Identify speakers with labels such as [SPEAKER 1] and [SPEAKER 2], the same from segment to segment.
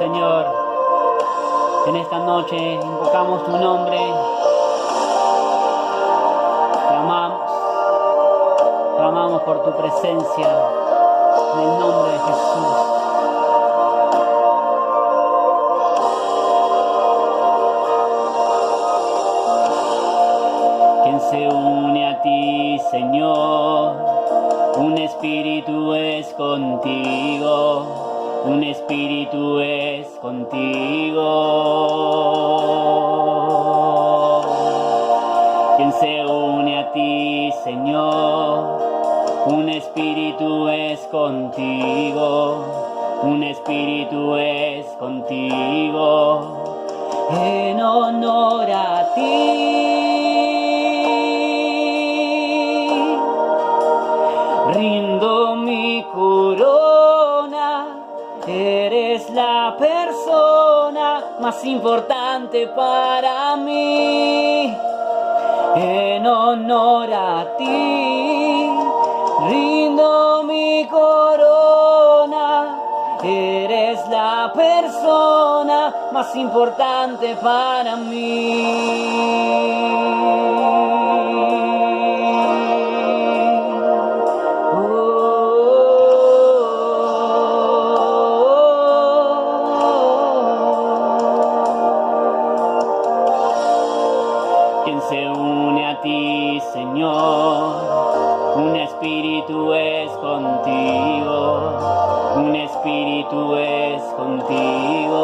[SPEAKER 1] Señor. En esta noche invocamos tu nombre. Clamamos por tu presencia. En el nombre de Jesús. Quien se une a ti, Señor, un espíritu es contigo, un espíritu es contigo. Quien se une a ti, Señor, un espíritu es contigo, un espíritu es contigo, en honor a ti. Rindo mi corona, eres la persona más importante para mí, en honor a ti. Rindo mi corona, eres la persona más importante para mí. Quien se une a ti, Señor, un espíritu es contigo, un espíritu es contigo.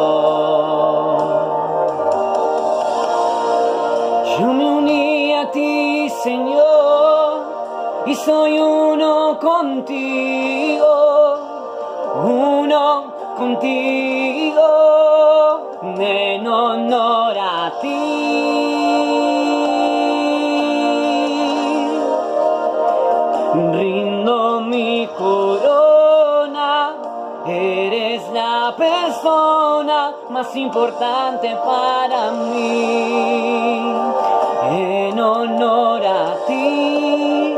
[SPEAKER 1] Yo me uní a ti, Señor, y soy uno contigo, en honor a ti. Rindo mi corona, eres la persona más importante para mí, en honor a ti.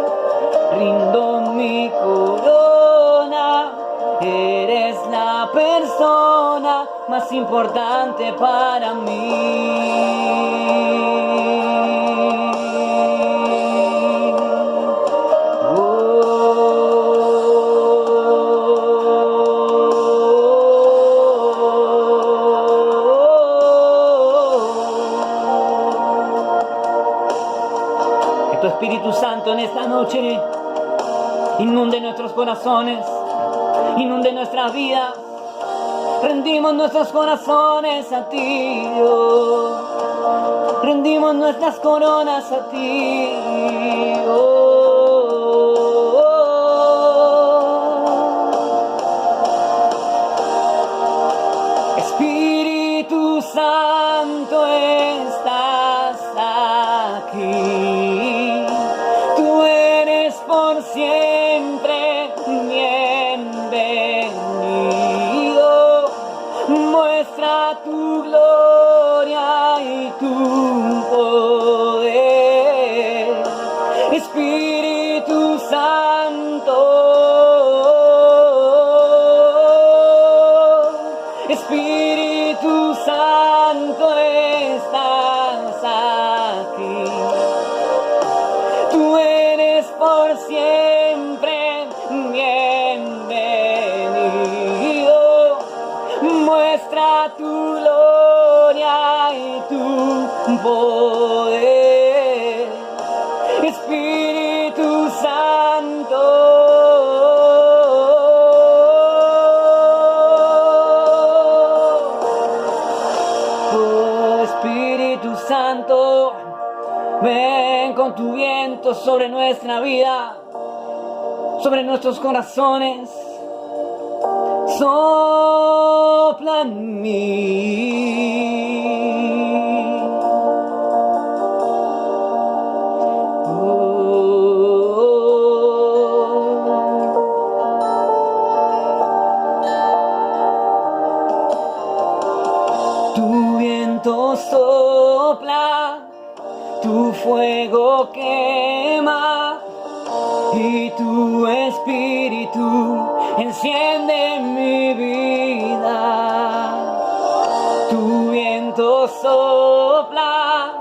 [SPEAKER 1] Rindo mi corona, eres la persona más importante para mí. Tu Espíritu Santo en esta noche inunde nuestros corazones, inunde nuestras vidas. Rendimos nuestros corazones a ti, Dios. Rendimos nuestras coronas a ti, Espíritu Santo, estás aquí. Por siempre bienvenido, muestra tu gloria y tu poder, Espíritu Santo, Espíritu Santo, estás aquí. Tú eres por siempre bienvenido, muestra tu gloria y tu poder, Espíritu Santo. Oh, Espíritu Santo, ven con tu viento sobre nuestra vida, sobre nuestros corazones. Sopla en mí. Tu viento sopla, tu fuego quema y tu espíritu enciende mi vida. sopla,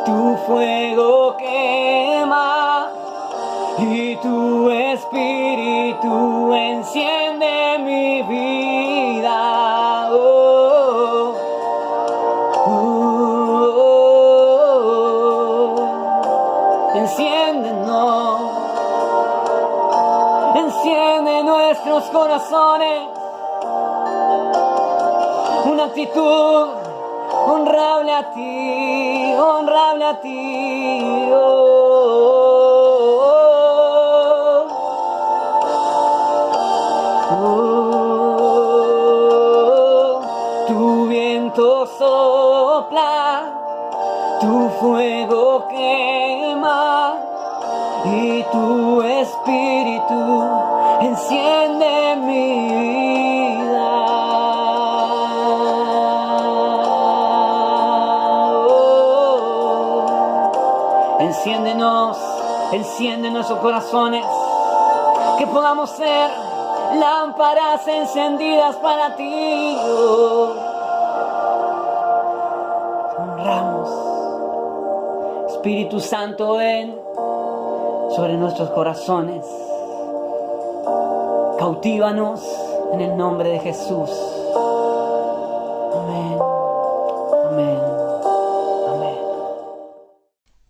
[SPEAKER 1] tu fuego quema y tu espíritu enciende mi vida. Oh, oh, oh, oh. Enciéndenos, enciende nuestros corazones, una actitud honrable a ti, honrable a ti. Tu viento sopla, tu fuego quema y tu espíritu enciende mi vida. Enciéndenos, enciende nuestros corazones, que podamos ser lámparas encendidas para ti. Honramos. Espíritu Santo, ven sobre nuestros corazones. Cautívanos en el nombre de Jesús. Amén. Amén. Amén.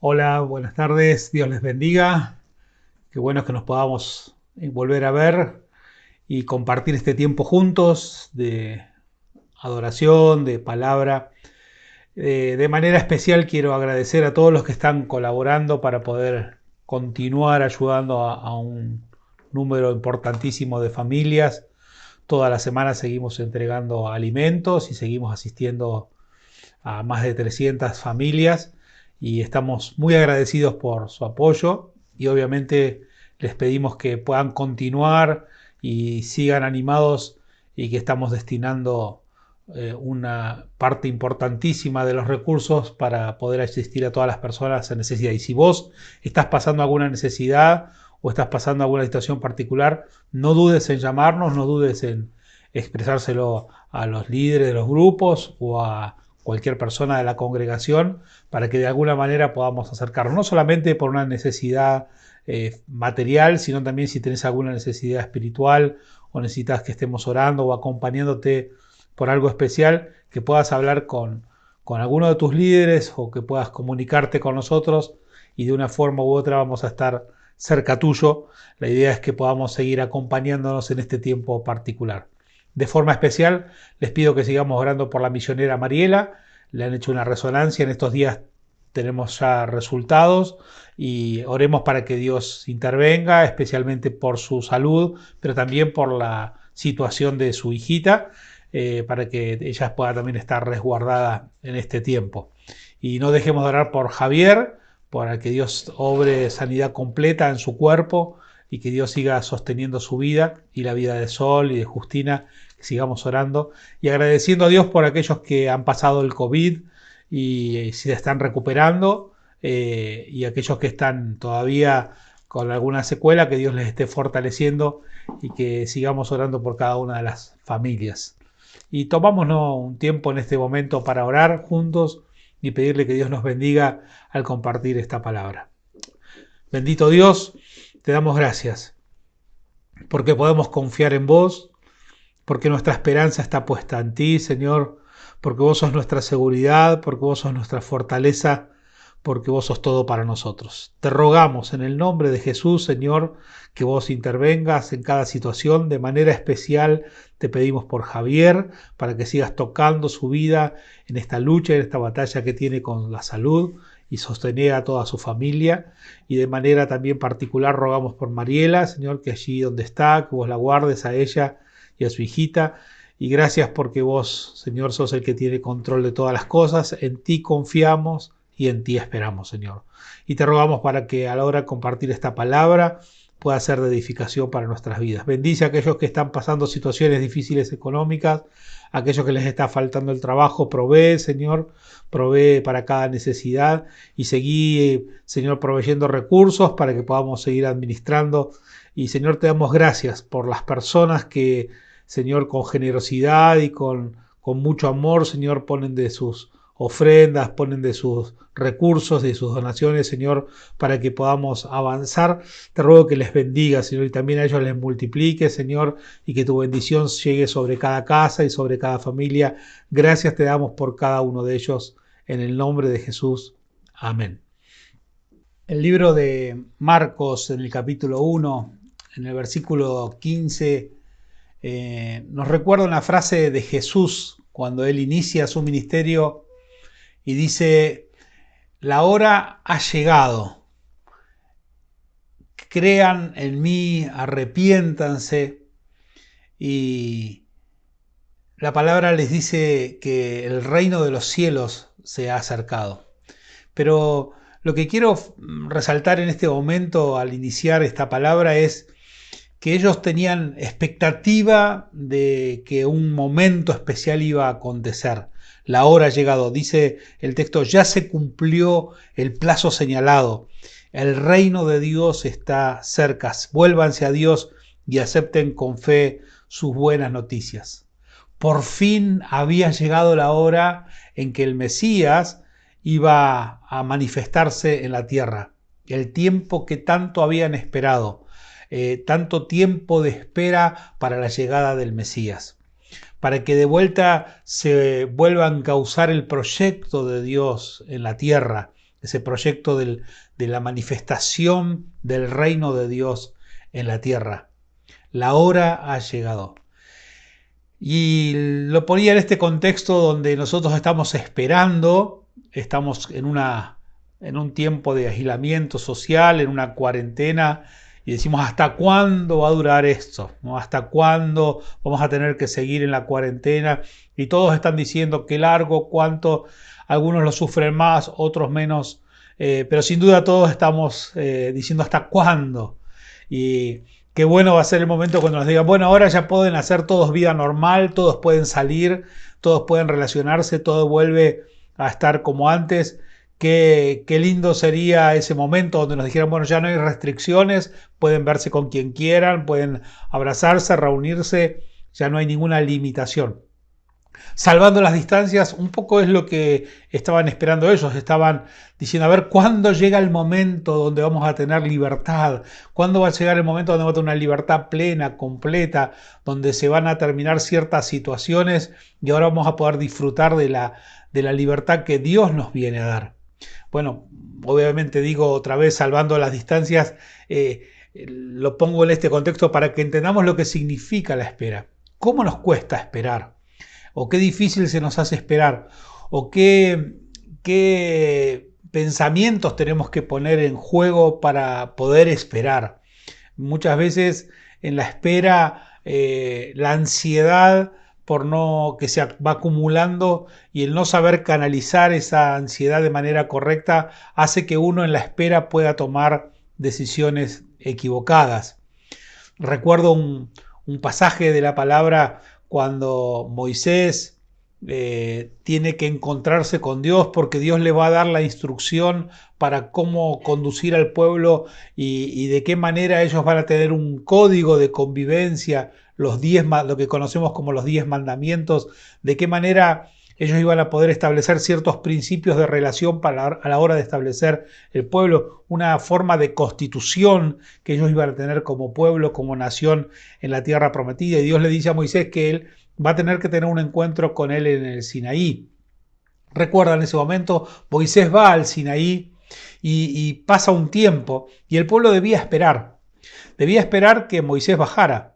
[SPEAKER 2] Hola, buenas tardes. Dios les bendiga. Qué bueno que nos podamos volver a ver y compartir este tiempo juntos de adoración, de palabra. De manera especial quiero agradecer a todos los que están colaborando para poder continuar ayudando a un número importantísimo de familias. Toda la semana seguimos entregando alimentos y seguimos asistiendo a más de 300 familias y estamos muy agradecidos por su apoyo y obviamente les pedimos que puedan continuar y sigan animados y que estamos destinando una parte importantísima de los recursos para poder asistir a todas las personas en necesidad. Y si vos estás pasando alguna necesidad o estás pasando alguna situación particular, no dudes en llamarnos, no dudes en expresárselo a los líderes de los grupos o a cualquier persona de la congregación para que de alguna manera podamos acercarnos, no solamente por una necesidad material, sino también si tenés alguna necesidad espiritual o necesitas que estemos orando o acompañándote por algo especial, que puedas hablar con alguno de tus líderes o que puedas comunicarte con nosotros y de una forma u otra vamos a estar cerca tuyo. La idea es que podamos seguir acompañándonos en este tiempo particular. De forma especial les pido que sigamos orando por la misionera Mariela. Le han hecho una resonancia, en estos días tenemos ya resultados y oremos para que Dios intervenga, especialmente por su salud, pero también por la situación de su hijita, para que ella pueda también estar resguardada en este tiempo. Y no dejemos de orar por Javier, para que Dios obre sanidad completa en su cuerpo y que Dios siga sosteniendo su vida y la vida de Sol y de Justina, que sigamos orando y agradeciendo a Dios por aquellos que han pasado el COVID y se están recuperando, y aquellos que están todavía con alguna secuela, que Dios les esté fortaleciendo y que sigamos orando por cada una de las familias. Y tomámonos un tiempo en este momento para orar juntos y pedirle que Dios nos bendiga al compartir esta palabra. Bendito Dios, te damos gracias porque podemos confiar en vos, porque nuestra esperanza está puesta en ti, Señor, porque vos sos nuestra seguridad, porque vos sos nuestra fortaleza, porque vos sos todo para nosotros. Te rogamos en el nombre de Jesús, Señor, que vos intervengas en cada situación. De manera especial te pedimos por Javier, para que sigas tocando su vida en esta lucha, en esta batalla que tiene con la salud y sostener a toda su familia. Y de manera también particular rogamos por Mariela, Señor, que allí donde está, que vos la guardes a ella y a su hijita. Y gracias porque vos, Señor, sos el que tiene control de todas las cosas. En ti confiamos y en ti esperamos, Señor. Y te rogamos para que a la hora de compartir esta palabra pueda ser de edificación para nuestras vidas. Bendice a aquellos que están pasando situaciones difíciles económicas, a aquellos que les está faltando el trabajo. Provee, Señor, provee para cada necesidad y seguí, Señor, proveyendo recursos para que podamos seguir administrando. Y, Señor, te damos gracias por las personas que, Señor, con generosidad y con mucho amor, Señor, ponen de sus ofrendas, ponen de sus recursos, de sus donaciones, Señor, para que podamos avanzar. Te ruego que les bendiga, Señor, y también a ellos les multiplique, Señor, y que tu bendición llegue sobre cada casa y sobre cada familia. Gracias te damos por cada uno de ellos, en el nombre de Jesús. Amén. El libro de Marcos, en el capítulo 1, en el versículo 15, nos recuerda una frase de Jesús cuando él inicia su ministerio y dice: la hora ha llegado, crean en mí, arrepiéntanse. Y la palabra les dice que el reino de los cielos se ha acercado. Pero lo que quiero resaltar en este momento al iniciar esta palabra es que ellos tenían expectativa de que un momento especial iba a acontecer. La hora ha llegado, dice el texto, ya se cumplió el plazo señalado. El reino de Dios está cerca. Vuélvanse a Dios y acepten con fe sus buenas noticias. Por fin había llegado la hora en que el Mesías iba a manifestarse en la tierra. El tiempo que tanto habían esperado. Tanto tiempo de espera para la llegada del Mesías. Para que de vuelta se vuelva a encauzar el proyecto de Dios en la tierra. Ese proyecto de la manifestación del reino de Dios en la tierra. La hora ha llegado. Y lo ponía en este contexto donde nosotros estamos esperando, estamos en un tiempo de aislamiento social, en una cuarentena, y decimos: ¿hasta cuándo va a durar esto? ¿No? ¿Hasta cuándo vamos a tener que seguir en la cuarentena? Y todos están diciendo qué largo, cuánto, algunos lo sufren más, otros menos, pero sin duda todos estamos diciendo ¿hasta cuándo? Y qué bueno va a ser el momento cuando nos digan: bueno, ahora ya pueden hacer todos vida normal, todos pueden salir, todos pueden relacionarse, todo vuelve a estar como antes. Qué lindo sería ese momento donde nos dijeran: bueno, ya no hay restricciones, pueden verse con quien quieran, pueden abrazarse, reunirse, ya no hay ninguna limitación. Salvando las distancias, un poco es lo que estaban esperando ellos. Estaban diciendo: a ver, ¿cuándo llega el momento donde vamos a tener libertad? ¿Cuándo va a llegar el momento donde vamos a tener una libertad plena, completa, donde se van a terminar ciertas situaciones y ahora vamos a poder disfrutar de la libertad que Dios nos viene a dar? Bueno, obviamente digo otra vez, salvando las distancias, lo pongo en este contexto para que entendamos lo que significa la espera. ¿Cómo nos cuesta esperar? ¿O qué difícil se nos hace esperar? ¿O qué pensamientos tenemos que poner en juego para poder esperar? Muchas veces en la espera, la ansiedad que se va acumulando y el no saber canalizar esa ansiedad de manera correcta hace que uno en la espera pueda tomar decisiones equivocadas. Recuerdo un pasaje de la palabra cuando Moisés tiene que encontrarse con Dios porque Dios le va a dar la instrucción para cómo conducir al pueblo y de qué manera ellos van a tener un código de convivencia, lo que conocemos como los 10 mandamientos, de qué manera ellos iban a poder establecer ciertos principios de relación a la hora de establecer el pueblo, una forma de constitución que ellos iban a tener como pueblo, como nación en la tierra prometida. Y Dios le dice a Moisés que él va a tener que tener un encuentro con él en el Sinaí. Recuerda, en ese momento Moisés va al Sinaí y pasa un tiempo y el pueblo debía esperar que Moisés bajara.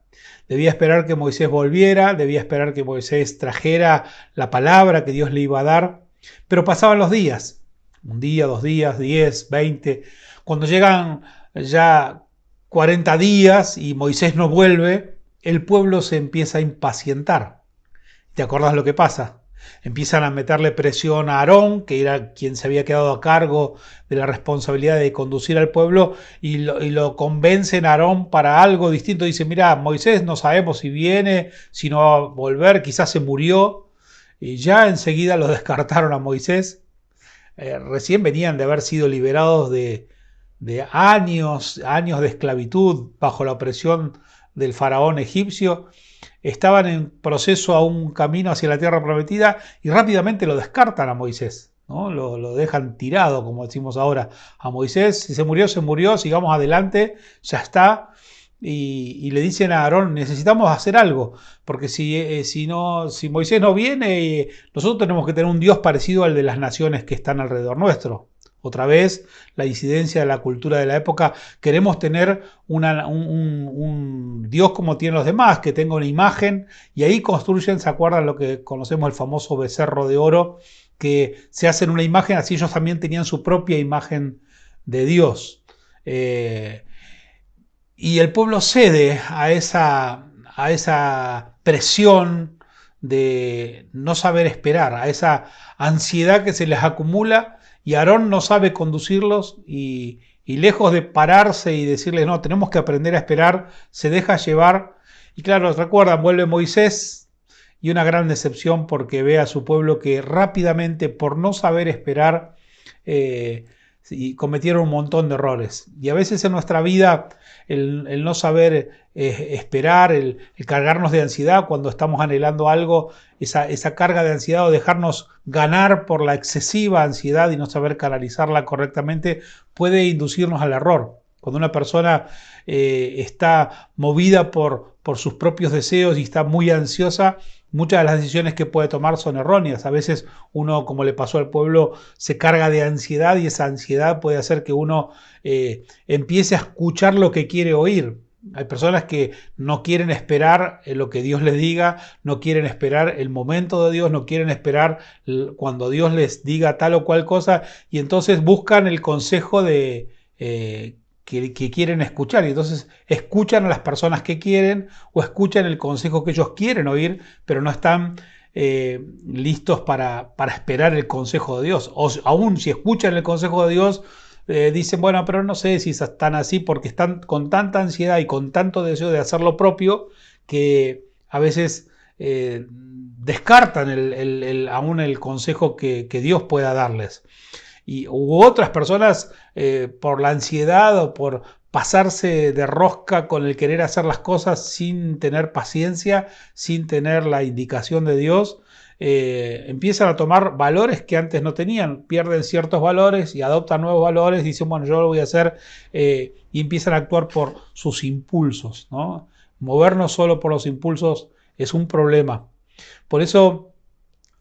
[SPEAKER 2] Debía esperar que Moisés volviera, debía esperar que Moisés trajera la palabra que Dios le iba a dar, pero pasaban los días, un día, 2 días, 10, 20, cuando llegan ya 40 días y Moisés no vuelve, el pueblo se empieza a impacientar. ¿Te acordás lo que pasa? Empiezan a meterle presión a Aarón, que era quien se había quedado a cargo de la responsabilidad de conducir al pueblo, y lo convencen a Aarón para algo distinto. Dicen: mira, Moisés no sabemos si viene, si no va a volver, quizás se murió. Y ya enseguida lo descartaron a Moisés. Recién venían de haber sido liberados de años de esclavitud bajo la opresión del faraón egipcio. estaban en proceso a un camino hacia la tierra prometida y rápidamente lo descartan a Moisés, ¿no? Lo dejan tirado, como decimos ahora, a Moisés. Si se murió, sigamos adelante, ya está. Y le dicen a Aarón, necesitamos hacer algo, porque si Moisés no viene, nosotros tenemos que tener un Dios parecido al de las naciones que están alrededor nuestro. Otra vez, la incidencia de la cultura de la época. Queremos tener un Dios como tienen los demás, que tenga una imagen, y ahí construyen, ¿se acuerdan lo que conocemos, el famoso becerro de oro? Que se hacen una imagen, así ellos también tenían su propia imagen de Dios. Y el pueblo cede a esa presión de no saber esperar, a esa ansiedad que se les acumula, y Aarón no sabe conducirlos y lejos de pararse y decirles, no, tenemos que aprender a esperar, se deja llevar. Y claro, recuerdan, vuelve Moisés y una gran decepción porque ve a su pueblo que rápidamente, por no saber esperar, y cometieron un montón de errores. Y a veces en nuestra vida el no saber esperar, el cargarnos de ansiedad cuando estamos anhelando algo, esa carga de ansiedad o dejarnos ganar por la excesiva ansiedad y no saber canalizarla correctamente puede inducirnos al error. Cuando una persona está movida por sus propios deseos y está muy ansiosa, muchas de las decisiones que puede tomar son erróneas. A veces uno, como le pasó al pueblo, se carga de ansiedad y esa ansiedad puede hacer que uno empiece a escuchar lo que quiere oír. Hay personas que no quieren esperar lo que Dios les diga, no quieren esperar el momento de Dios, no quieren esperar cuando Dios les diga tal o cual cosa, y entonces buscan el consejo de que quieren escuchar, y entonces escuchan a las personas que quieren o escuchan el consejo que ellos quieren oír, pero no están listos para esperar el consejo de Dios. O aún si escuchan el consejo de Dios, dicen, bueno, pero no sé si están así, porque están con tanta ansiedad y con tanto deseo de hacer lo propio que a veces descartan aún el consejo que Dios pueda darles. U otras personas, por la ansiedad o por pasarse de rosca con el querer hacer las cosas sin tener paciencia, sin tener la indicación de Dios, empiezan a tomar valores que antes no tenían, pierden ciertos valores y adoptan nuevos valores, dicen, bueno, yo lo voy a hacer, y empiezan a actuar por sus impulsos, ¿no? Movernos solo por los impulsos es un problema. Por eso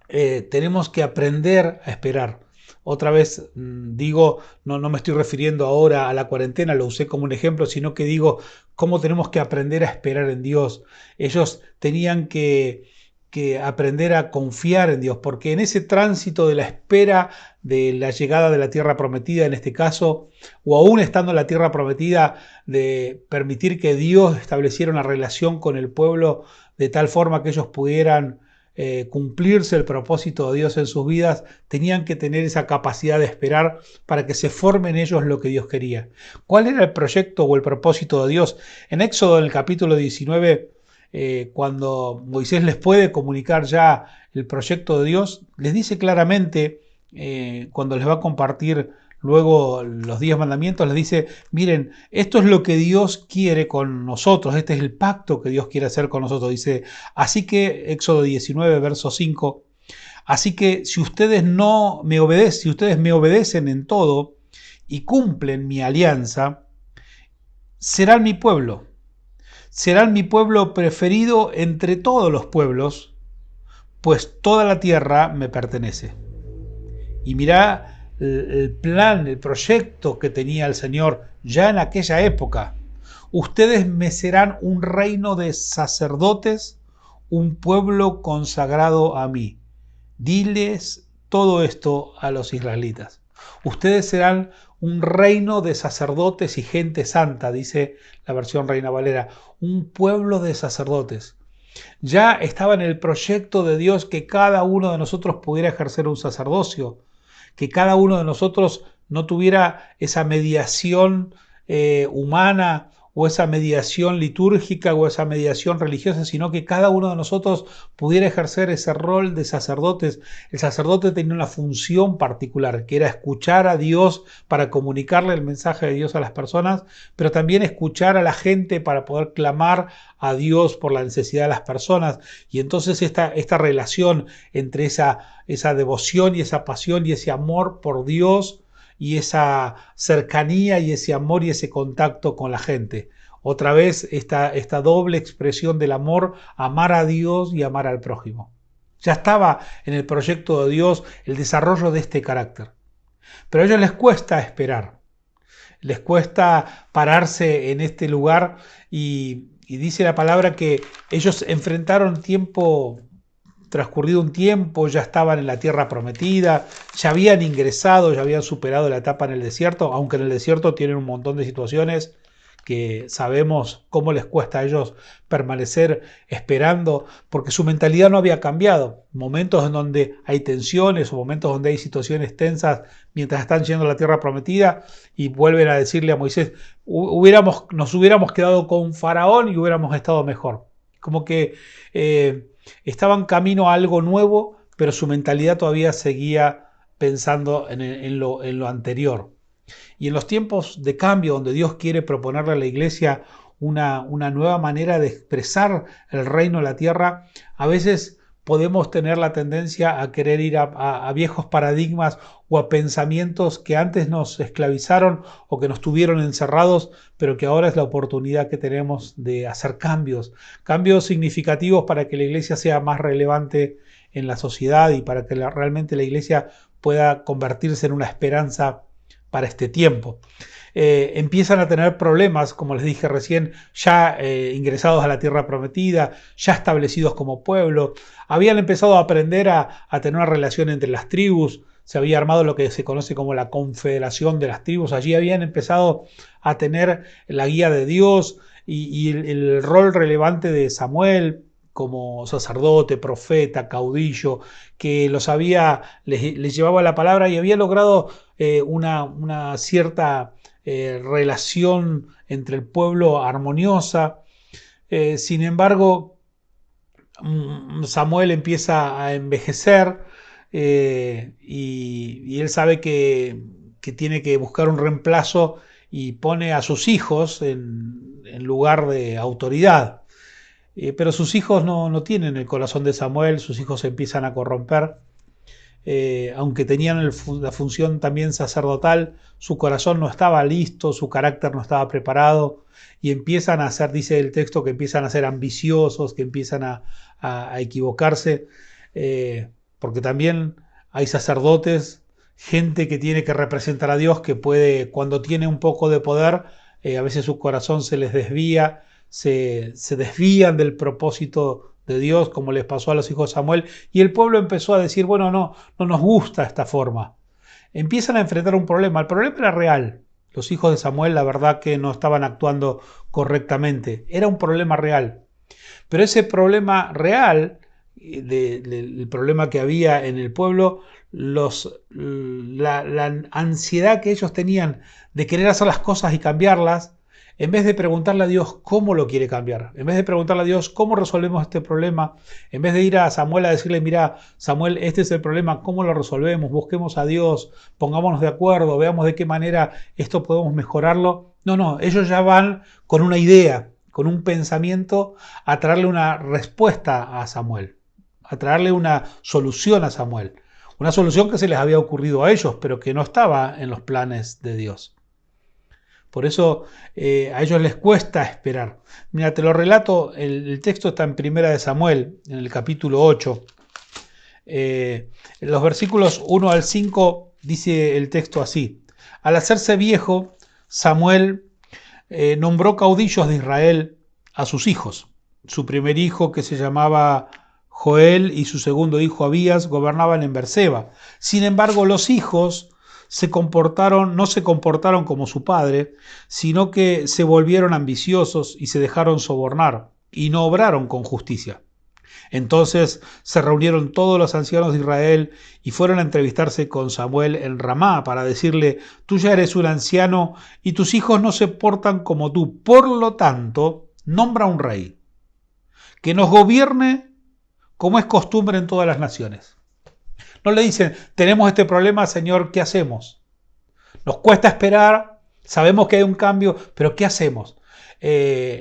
[SPEAKER 2] tenemos que aprender a esperar. Otra vez digo, no me estoy refiriendo ahora a la cuarentena, lo usé como un ejemplo, sino que digo cómo tenemos que aprender a esperar en Dios. Ellos tenían que aprender a confiar en Dios, porque en ese tránsito de la espera de la llegada de la tierra prometida, en este caso, o aún estando en la tierra prometida, de permitir que Dios estableciera una relación con el pueblo de tal forma que ellos pudieran cumplirse el propósito de Dios en sus vidas, tenían que tener esa capacidad de esperar para que se forme en ellos lo que Dios quería. ¿Cuál era el proyecto o el propósito de Dios? En Éxodo, en el capítulo 19, cuando Moisés les puede comunicar ya el proyecto de Dios, les dice claramente, cuando les va a compartir luego los 10 mandamientos, les dice, miren, esto es lo que Dios quiere con nosotros, este es el pacto que Dios quiere hacer con nosotros. Dice, así que, Éxodo 19, verso 5, así que si ustedes me obedecen en todo y cumplen mi alianza, serán mi pueblo preferido entre todos los pueblos, pues toda la tierra me pertenece. Y mirá el plan, el proyecto que tenía el Señor ya en aquella época. Ustedes me serán un reino de sacerdotes, un pueblo consagrado a mí. Diles todo esto a los israelitas. Ustedes serán un reino de sacerdotes y gente santa, dice la versión Reina Valera, un pueblo de sacerdotes. Ya estaba en el proyecto de Dios que cada uno de nosotros pudiera ejercer un sacerdocio, que cada uno de nosotros no tuviera esa mediación humana o esa mediación litúrgica o esa mediación religiosa, sino que cada uno de nosotros pudiera ejercer ese rol de sacerdotes. El sacerdote tenía una función particular, que era escuchar a Dios para comunicarle el mensaje de Dios a las personas, pero también escuchar a la gente para poder clamar a Dios por la necesidad de las personas. Y entonces esta relación entre esa devoción y esa pasión y ese amor por Dios y esa cercanía y ese amor y ese contacto con la gente. Otra vez esta doble expresión del amor, amar a Dios y amar al prójimo. Ya estaba en el proyecto de Dios el desarrollo de este carácter. Pero a ellos les cuesta esperar, les cuesta pararse en este lugar y dice la palabra que ellos enfrentaron transcurrido un tiempo, ya estaban en la tierra prometida, ya habían ingresado, ya habían superado la etapa en el desierto, aunque en el desierto tienen un montón de situaciones que sabemos cómo les cuesta a ellos permanecer esperando, porque su mentalidad no había cambiado. Momentos en donde hay tensiones o momentos donde hay situaciones tensas mientras están yendo a la tierra prometida y vuelven a decirle a Moisés, nos hubiéramos quedado con Faraón y hubiéramos estado mejor. Como que estaban camino a algo nuevo, pero su mentalidad todavía seguía pensando en lo anterior. Y en los tiempos de cambio, donde Dios quiere proponerle a la iglesia una nueva manera de expresar el reino en la tierra, a veces podemos tener la tendencia a querer ir a viejos paradigmas o a pensamientos que antes nos esclavizaron o que nos tuvieron encerrados, pero que ahora es la oportunidad que tenemos de hacer cambios significativos para que la iglesia sea más relevante en la sociedad y para que realmente la iglesia pueda convertirse en una esperanza para este tiempo. Empiezan a tener problemas, como les dije recién, ya ingresados a la tierra prometida, ya establecidos como pueblo. Habían empezado a aprender a tener una relación entre las tribus, se había armado lo que se conoce como la confederación de las tribus. Allí habían empezado a tener la guía de Dios y el rol relevante de Samuel como sacerdote, profeta, caudillo, que les llevaba la palabra y había logrado una cierta relación entre el pueblo armoniosa. Sin embargo, Samuel empieza a envejecer y él sabe que tiene que buscar un reemplazo y pone a sus hijos en lugar de autoridad. Pero sus hijos no tienen el corazón de Samuel, sus hijos se empiezan a corromper. Aunque tenían la función también sacerdotal, su corazón no estaba listo, su carácter no estaba preparado y empiezan a ser, dice el texto, que empiezan a ser ambiciosos, que empiezan a equivocarse, porque también hay sacerdotes, gente que tiene que representar a Dios, que puede, cuando tiene un poco de poder, a veces su corazón se les desvía, se desvían del propósito de Dios, como les pasó a los hijos de Samuel, y el pueblo empezó a decir, bueno, no nos gusta esta forma. Empiezan a enfrentar un problema. El problema era real. Los hijos de Samuel, la verdad que no estaban actuando correctamente. Era un problema real. Pero ese problema real, el problema que había en el pueblo, la ansiedad que ellos tenían de querer hacer las cosas y cambiarlas, en vez de preguntarle a Dios cómo lo quiere cambiar, en vez de preguntarle a Dios cómo resolvemos este problema, en vez de ir a Samuel a decirle, mira, Samuel, este es el problema, ¿cómo lo resolvemos? Busquemos a Dios, pongámonos de acuerdo, veamos de qué manera esto podemos mejorarlo. No, ellos ya van con una idea, con un pensamiento, a traerle una respuesta a Samuel, a traerle una solución a Samuel. Una solución que se les había ocurrido a ellos, pero que no estaba en los planes de Dios. Por eso a ellos les cuesta esperar. Mira, te lo relato, el texto está en Primera de Samuel, en el capítulo 8. En los versículos 1 al 5 dice el texto así. Al hacerse viejo, Samuel nombró caudillos de Israel a sus hijos. Su primer hijo, que se llamaba Joel, y su segundo hijo Abías, gobernaban en Berseba. Sin embargo, los hijos no se comportaron como su padre, sino que se volvieron ambiciosos y se dejaron sobornar, y no obraron con justicia. Entonces se reunieron todos los ancianos de Israel y fueron a entrevistarse con Samuel en Ramá para decirle: tú ya eres un anciano y tus hijos no se portan como tú. Por lo tanto, nombra un rey que nos gobierne como es costumbre en todas las naciones. No le dicen: tenemos este problema, Señor, ¿qué hacemos? Nos cuesta esperar, sabemos que hay un cambio, pero ¿qué hacemos?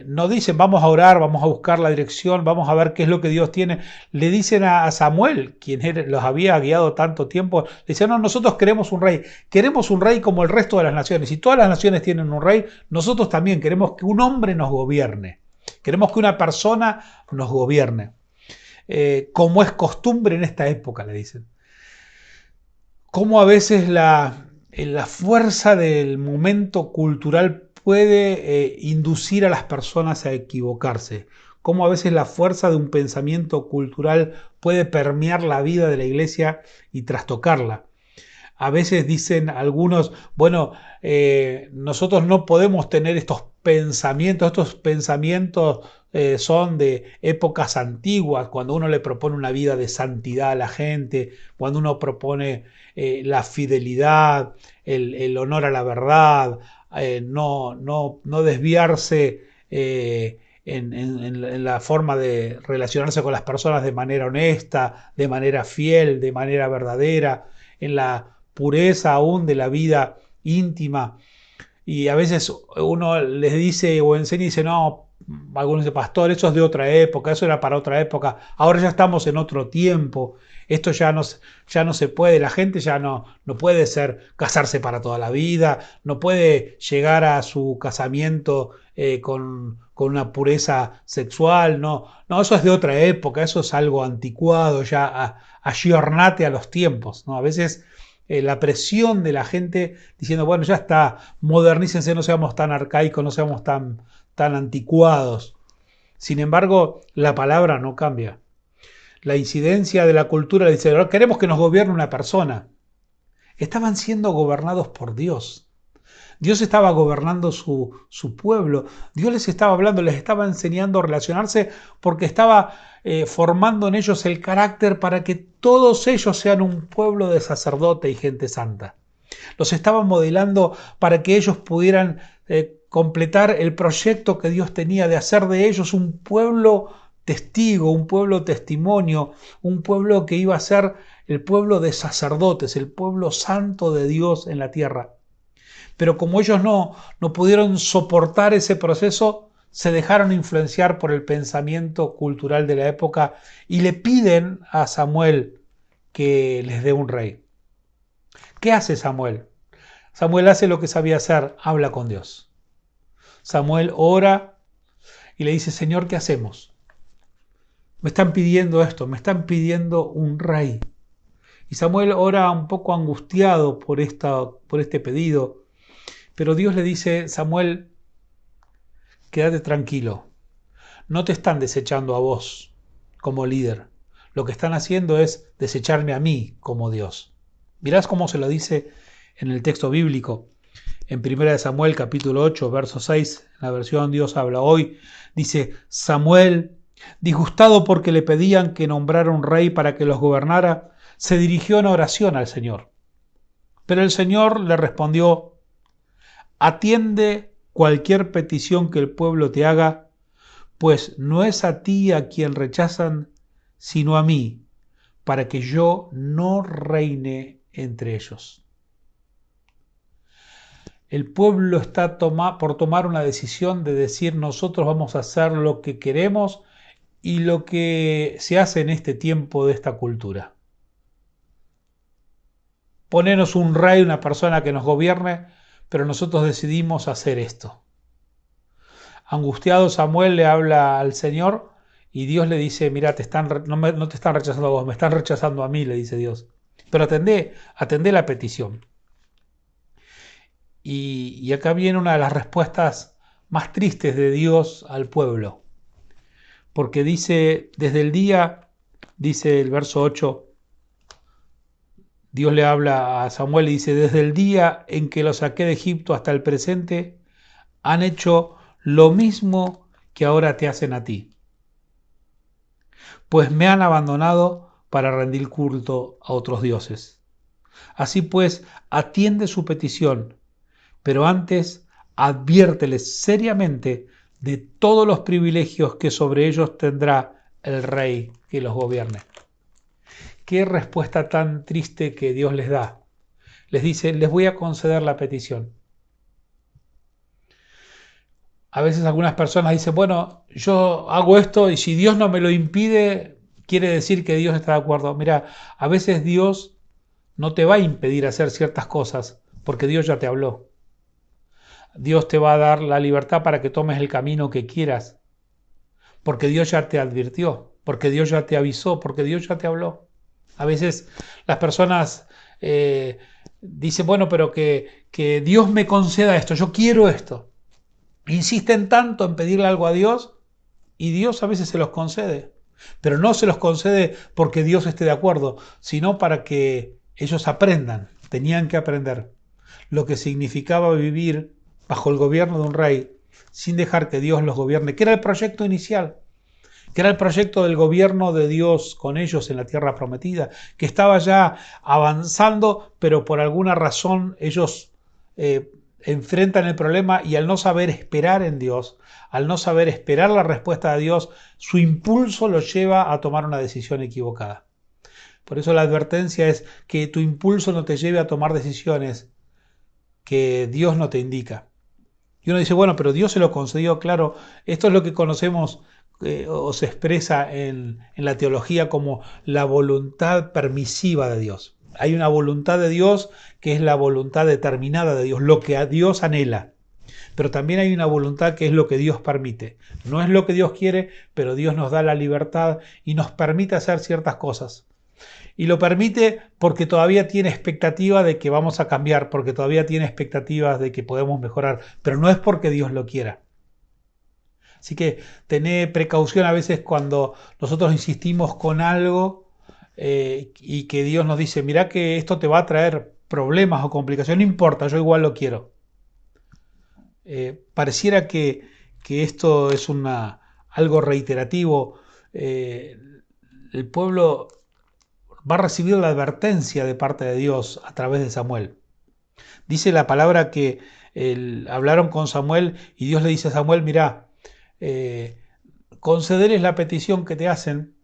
[SPEAKER 2] No dicen: vamos a orar, vamos a buscar la dirección, vamos a ver qué es lo que Dios tiene. Le dicen a Samuel, quien los había guiado tanto tiempo, le dicen: no, nosotros queremos un rey como el resto de las naciones. Y todas las naciones tienen un rey, nosotros también queremos que un hombre nos gobierne. Queremos que una persona nos gobierne. Como es costumbre en esta época, le dicen. Cómo a veces la fuerza del momento cultural puede inducir a las personas a equivocarse. Cómo a veces la fuerza de un pensamiento cultural puede permear la vida de la iglesia y trastocarla. A veces dicen algunos: bueno, nosotros no podemos tener estos pensamientos son de épocas antiguas, cuando uno le propone una vida de santidad a la gente, cuando uno propone la fidelidad, el honor a la verdad, no desviarse en la forma de relacionarse con las personas de manera honesta, de manera fiel, de manera verdadera, en la pureza aún de la vida íntima. Y a veces uno les dice o enseña y dice: no, algunos dicen: pastor, eso es de otra época, eso era para otra época, ahora ya estamos en otro tiempo, esto ya no se puede, la gente ya no puede casarse para toda la vida, no puede llegar a su casamiento con una pureza sexual, no, eso es de otra época, eso es algo anticuado, ya ayornate a los tiempos, ¿no? A veces la presión de la gente diciendo: bueno, ya está, modernícense, no seamos tan arcaicos, no seamos tan anticuados. Sin embargo, la palabra no cambia. La incidencia de la cultura le dice: queremos que nos gobierne una persona. Estaban siendo gobernados por Dios. Dios estaba gobernando su pueblo. Dios les estaba hablando, les estaba enseñando a relacionarse, porque estaba formando en ellos el carácter para que todos ellos sean un pueblo de sacerdote y gente santa. Los estaba modelando para que ellos pudieran completar el proyecto que Dios tenía de hacer de ellos un pueblo testigo, un pueblo testimonio, un pueblo que iba a ser el pueblo de sacerdotes, el pueblo santo de Dios en la tierra. Pero como ellos no pudieron soportar ese proceso, se dejaron influenciar por el pensamiento cultural de la época y le piden a Samuel que les dé un rey. ¿Qué hace Samuel? Samuel hace lo que sabía hacer: habla con Dios. Samuel ora y le dice: Señor, ¿qué hacemos? Me están pidiendo esto, me están pidiendo un rey. Y Samuel ora un poco angustiado por este pedido. Pero Dios le dice: Samuel, quédate tranquilo. No te están desechando a vos como líder. Lo que están haciendo es desecharme a mí como Dios. Mirás cómo se lo dice en el texto bíblico. En 1 Samuel capítulo 8, verso 6, en la versión Dios habla hoy, dice: Samuel, disgustado porque le pedían que nombrara un rey para que los gobernara, se dirigió en oración al Señor. Pero el Señor le respondió: atiende cualquier petición que el pueblo te haga, pues no es a ti a quien rechazan, sino a mí, para que yo no reine entre ellos. El pueblo está por tomar una decisión de decir: nosotros vamos a hacer lo que queremos y lo que se hace en este tiempo de esta cultura. Ponernos un rey, una persona que nos gobierne, pero nosotros decidimos hacer esto. Angustiado, Samuel le habla al Señor y Dios le dice: mira, no te están rechazando a vos, me están rechazando a mí, le dice Dios. Pero atendé la petición. Y acá viene una de las respuestas más tristes de Dios al pueblo. Porque dice el verso 8, Dios le habla a Samuel y dice: desde el día en que los saqué de Egipto hasta el presente, han hecho lo mismo que ahora te hacen a ti. pues me han abandonado para rendir culto a otros dioses. Así pues, atiende su petición, pero antes adviérteles seriamente de todos los privilegios que sobre ellos tendrá el rey que los gobierne. Qué respuesta tan triste que Dios les da. Les dice, les voy a conceder la petición. A veces algunas personas dicen, bueno, yo hago esto y si Dios no me lo impide, quiere decir que Dios está de acuerdo. Mira, a veces Dios no te va a impedir hacer ciertas cosas porque Dios ya te habló. Dios te va a dar la libertad para que tomes el camino que quieras, porque Dios ya te advirtió, porque Dios ya te avisó, porque Dios ya te habló. A veces las personas dicen, bueno, pero que Dios me conceda esto, yo quiero esto. Insisten tanto en pedirle algo a Dios y Dios a veces se los concede, pero no se los concede porque Dios esté de acuerdo, sino para que ellos aprendan, tenían que aprender lo que significaba vivir bajo el gobierno de un rey sin dejar que Dios los gobierne, que era el proyecto inicial, que era el proyecto del gobierno de Dios con ellos en la tierra prometida, que estaba ya avanzando, pero por alguna razón ellos enfrentan el problema y al no saber esperar en Dios, al no saber esperar la respuesta de Dios, su impulso los lleva a tomar una decisión equivocada. Por eso la advertencia es que tu impulso no te lleve a tomar decisiones que Dios no te indica. Y uno dice, bueno, pero Dios se lo concedió, claro, esto es lo que conocemos o se expresa en la teología como la voluntad permisiva de Dios. Hay una voluntad de Dios que es la voluntad determinada de Dios, lo que a Dios anhela. Pero también hay una voluntad que es lo que Dios permite. No es lo que Dios quiere, pero Dios nos da la libertad y nos permite hacer ciertas cosas. Y lo permite porque todavía tiene expectativa de que vamos a cambiar, porque todavía tiene expectativas de que podemos mejorar, pero no es porque Dios lo quiera. Así que tené precaución a veces cuando nosotros insistimos con algo y que Dios nos dice, mirá que esto te va a traer problemas o complicaciones, no importa, yo igual lo quiero. Pareciera que esto es algo reiterativo. El pueblo va a recibir la advertencia de parte de Dios a través de Samuel. Dice la palabra que hablaron con Samuel y Dios le dice a Samuel, mirá, concederles la petición que te hacen,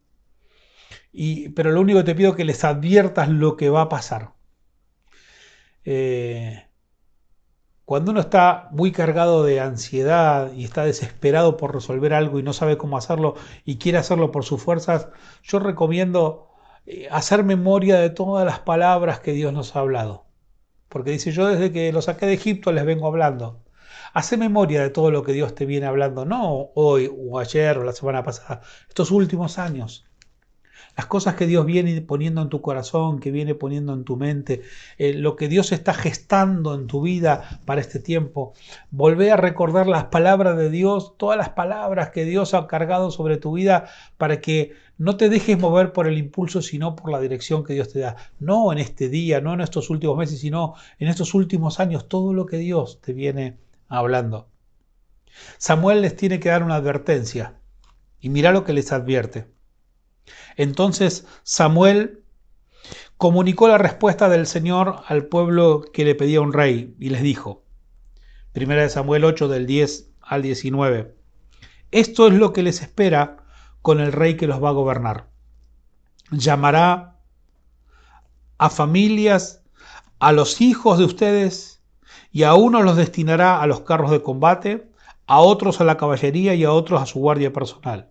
[SPEAKER 2] pero lo único que te pido es que les adviertas lo que va a pasar. Cuando uno está muy cargado de ansiedad y está desesperado por resolver algo y no sabe cómo hacerlo y quiere hacerlo por sus fuerzas, yo recomiendo hacer memoria de todas las palabras que Dios nos ha hablado. Porque dice, yo desde que lo saqué de Egipto les vengo hablando. Hacé memoria de todo lo que Dios te viene hablando, no hoy o ayer o la semana pasada, estos últimos años. Las cosas que Dios viene poniendo en tu corazón, que viene poniendo en tu mente, lo que Dios está gestando en tu vida para este tiempo. Volvé a recordar las palabras de Dios, todas las palabras que Dios ha cargado sobre tu vida para que no te dejes mover por el impulso, sino por la dirección que Dios te da. No en este día, no en estos últimos meses, sino en estos últimos años, todo lo que Dios te viene hablando. Samuel les tiene que dar una advertencia y mira lo que les advierte. Entonces Samuel comunicó la respuesta del Señor al pueblo que le pedía un rey y les dijo, 1 Samuel 8 del 10 al 19, esto es lo que les espera con el rey que los va a gobernar. Llamará a familias, a los hijos de ustedes, y a unos los destinará a los carros de combate, a otros a la caballería y a otros a su guardia personal.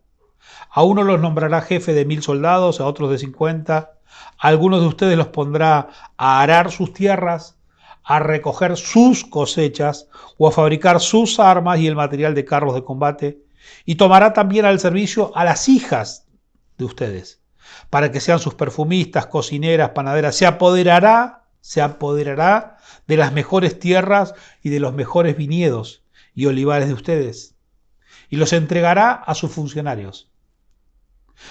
[SPEAKER 2] A unos los nombrará jefe de 1000 soldados, a otros de 50. A algunos de ustedes los pondrá a arar sus tierras, a recoger sus cosechas o a fabricar sus armas y el material de carros de combate. Y tomará también al servicio a las hijas de ustedes, para que sean sus perfumistas, cocineras, panaderas. Se apoderará de las mejores tierras y de los mejores viñedos y olivares de ustedes. Y los entregará a sus funcionarios.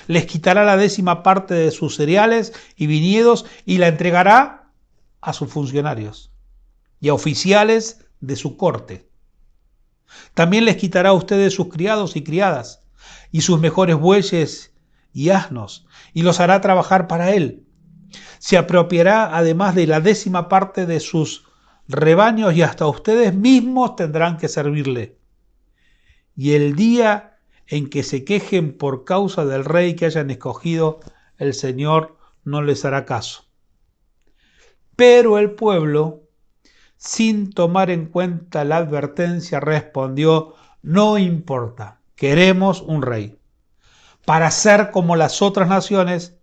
[SPEAKER 2] Les quitará la 10ª parte de sus cereales y viñedos y la entregará a sus funcionarios y a oficiales de su corte. También les quitará a ustedes sus criados y criadas y sus mejores bueyes y asnos, y los hará trabajar para él. Se apropiará además de la 10ª parte de sus rebaños y hasta ustedes mismos tendrán que servirle. Y el día en que se quejen por causa del rey que hayan escogido, el Señor no les hará caso. Pero el pueblo, sin tomar en cuenta la advertencia, respondió: no importa, queremos un rey, para ser como las otras naciones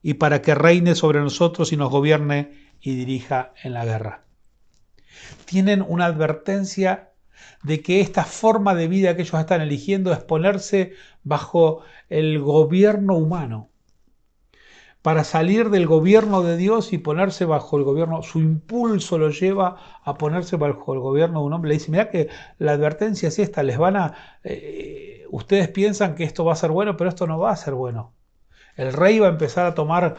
[SPEAKER 2] y para que reine sobre nosotros y nos gobierne y dirija en la guerra. Tienen una advertencia de que esta forma de vida que ellos están eligiendo es ponerse bajo el gobierno humano. Para salir del gobierno de Dios y ponerse bajo el gobierno, su impulso lo lleva a ponerse bajo el gobierno de un hombre. Le dice: mirá que la advertencia es esta, ustedes piensan que esto va a ser bueno, pero esto no va a ser bueno. El rey va a empezar a tomar,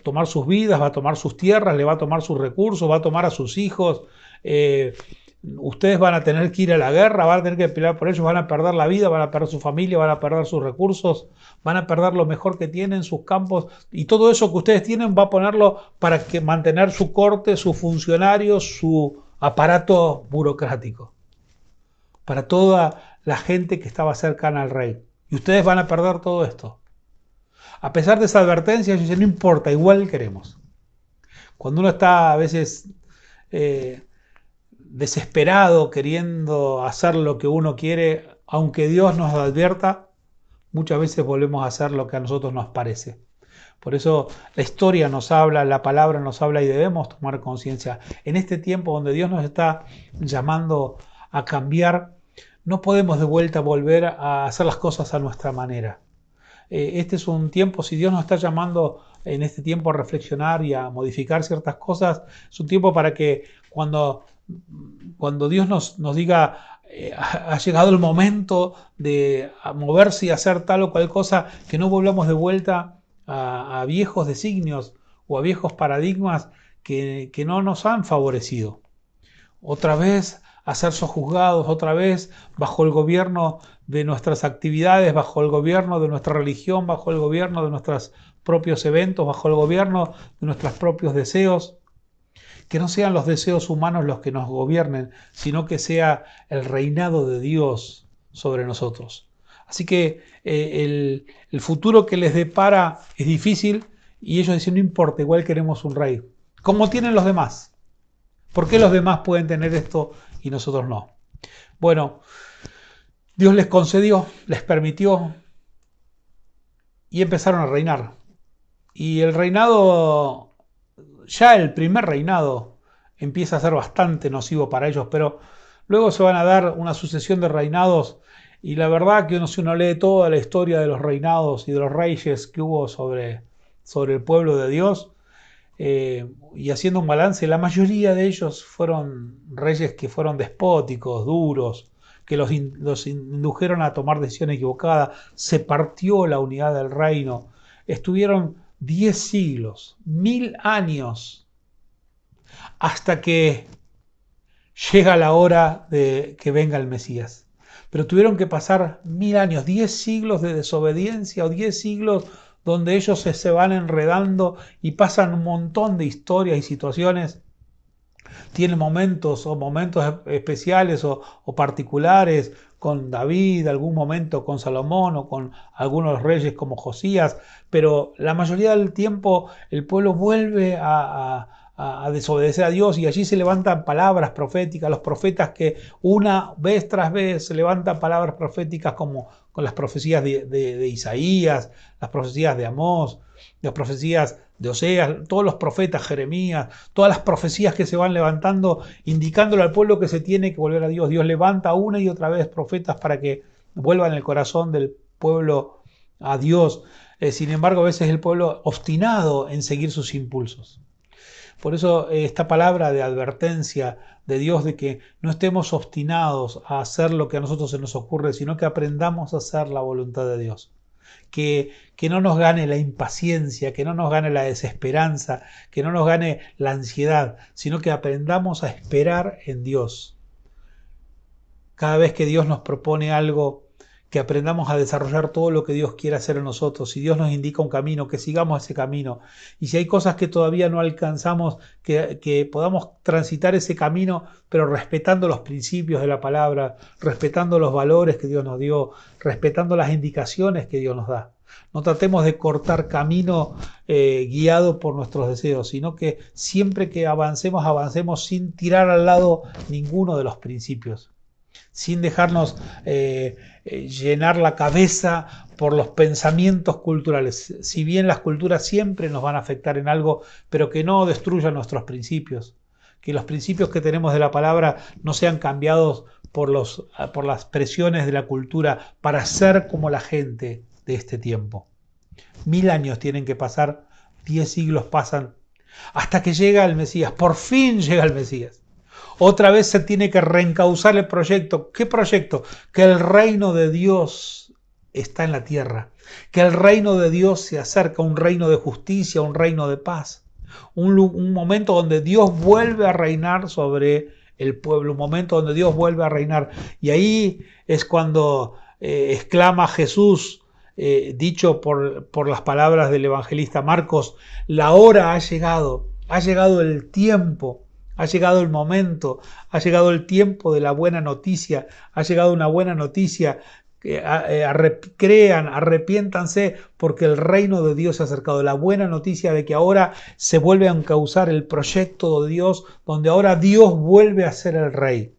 [SPEAKER 2] tomar sus vidas, va a tomar sus tierras, le va a tomar sus recursos, va a tomar a sus hijos. Ustedes van a tener que ir a la guerra, van a tener que pelear por ellos, van a perder la vida, van a perder su familia, van a perder sus recursos, van a perder lo mejor que tienen, sus campos, y todo eso que ustedes tienen va a ponerlo para que mantener su corte, sus funcionarios, su aparato burocrático, para toda la gente que estaba cercana al rey. Y ustedes van a perder todo esto. A pesar de esa advertencia, ellos dicen: no importa, igual queremos. Cuando uno está a veces desesperado, queriendo hacer lo que uno quiere, aunque Dios nos advierta, muchas veces volvemos a hacer lo que a nosotros nos parece. Por eso la historia nos habla, la palabra nos habla, y debemos tomar conciencia. En este tiempo donde Dios nos está llamando a cambiar, no podemos de vuelta volver a hacer las cosas a nuestra manera. Este es un tiempo, si Dios nos está llamando en este tiempo a reflexionar y a modificar ciertas cosas, es un tiempo para que cuando Dios nos diga: ha llegado el momento de moverse y hacer tal o cual cosa, que no volvamos de vuelta a viejos designios o a viejos paradigmas que no nos han favorecido. Otra vez a ser sojuzgados, otra vez bajo el gobierno de nuestras actividades, bajo el gobierno de nuestra religión, bajo el gobierno de nuestros propios eventos, bajo el gobierno de nuestros propios deseos. Que no sean los deseos humanos los que nos gobiernen, sino que sea el reinado de Dios sobre nosotros. Así que el futuro que les depara es difícil, y ellos dicen: no importa, igual queremos un rey, como tienen los demás. ¿Por qué los demás pueden tener esto y nosotros no? Bueno, Dios les concedió, les permitió, y empezaron a reinar. Y el reinado, ya el primer reinado, empieza a ser bastante nocivo para ellos, pero luego se van a dar una sucesión de reinados, y la verdad que si uno lee toda la historia de los reinados y de los reyes que hubo sobre el pueblo de Dios, y haciendo un balance, la mayoría de ellos fueron reyes que fueron despóticos, duros, que los indujeron a tomar decisiones equivocadas. Se partió la unidad del reino. Estuvieron 10 siglos, 1000 años, hasta que llega la hora de que venga el Mesías. Pero tuvieron que pasar 1000 años, 10 siglos de desobediencia, o 10 siglos donde ellos se van enredando y pasan un montón de historias y situaciones. Tienen momentos especiales o particulares con David, algún momento con Salomón o con algunos reyes como Josías, pero la mayoría del tiempo el pueblo vuelve a desobedecer a Dios, y allí se levantan palabras proféticas, los profetas que una vez tras vez se levantan palabras proféticas, como con las profecías de Isaías, las profecías de Amós, las profecías de Oseas, todos los profetas, Jeremías, todas las profecías que se van levantando, indicándole al pueblo que se tiene que volver a Dios. Dios levanta una y otra vez profetas para que vuelvan el corazón del pueblo a Dios. Sin embargo, a veces el pueblo obstinado en seguir sus impulsos. Por eso esta palabra de advertencia de Dios, de que no estemos obstinados a hacer lo que a nosotros se nos ocurre, sino que aprendamos a hacer la voluntad de Dios. Que no nos gane la impaciencia, que no nos gane la desesperanza, que no nos gane la ansiedad, sino que aprendamos a esperar en Dios. Cada vez que Dios nos propone algo que aprendamos a desarrollar todo lo que Dios quiere hacer en nosotros. Si Dios nos indica un camino, que sigamos ese camino. Y si hay cosas que todavía no alcanzamos, que podamos transitar ese camino, pero respetando los principios de la palabra, respetando los valores que Dios nos dio, respetando las indicaciones que Dios nos da. No tratemos de cortar camino guiado por nuestros deseos, sino que siempre que avancemos, avancemos sin tirar al lado ninguno de los principios, sin dejarnos llenar la cabeza por los pensamientos culturales. Si bien las culturas siempre nos van a afectar en algo, pero que no destruyan nuestros principios. Que los principios que tenemos de la palabra no sean cambiados por las presiones de la cultura para ser como la gente de este tiempo. 1000 años tienen que pasar, 10 siglos pasan, hasta que llega el Mesías. Por fin llega el Mesías. Otra vez se tiene que reencauzar el proyecto. ¿Qué proyecto? Que el reino de Dios está en la tierra. Que el reino de Dios se acerca, un reino de justicia, un reino de paz. Un momento donde Dios vuelve a reinar sobre el pueblo, un momento donde Dios vuelve a reinar. Y ahí es cuando exclama Jesús, dicho por las palabras del evangelista Marcos: la hora ha llegado el tiempo. Ha llegado el momento, ha llegado el tiempo de la buena noticia, ha llegado una buena noticia. Crean, arrepiéntanse, porque el reino de Dios se ha acercado. La buena noticia de que ahora se vuelve a encauzar el proyecto de Dios, donde ahora Dios vuelve a ser el rey.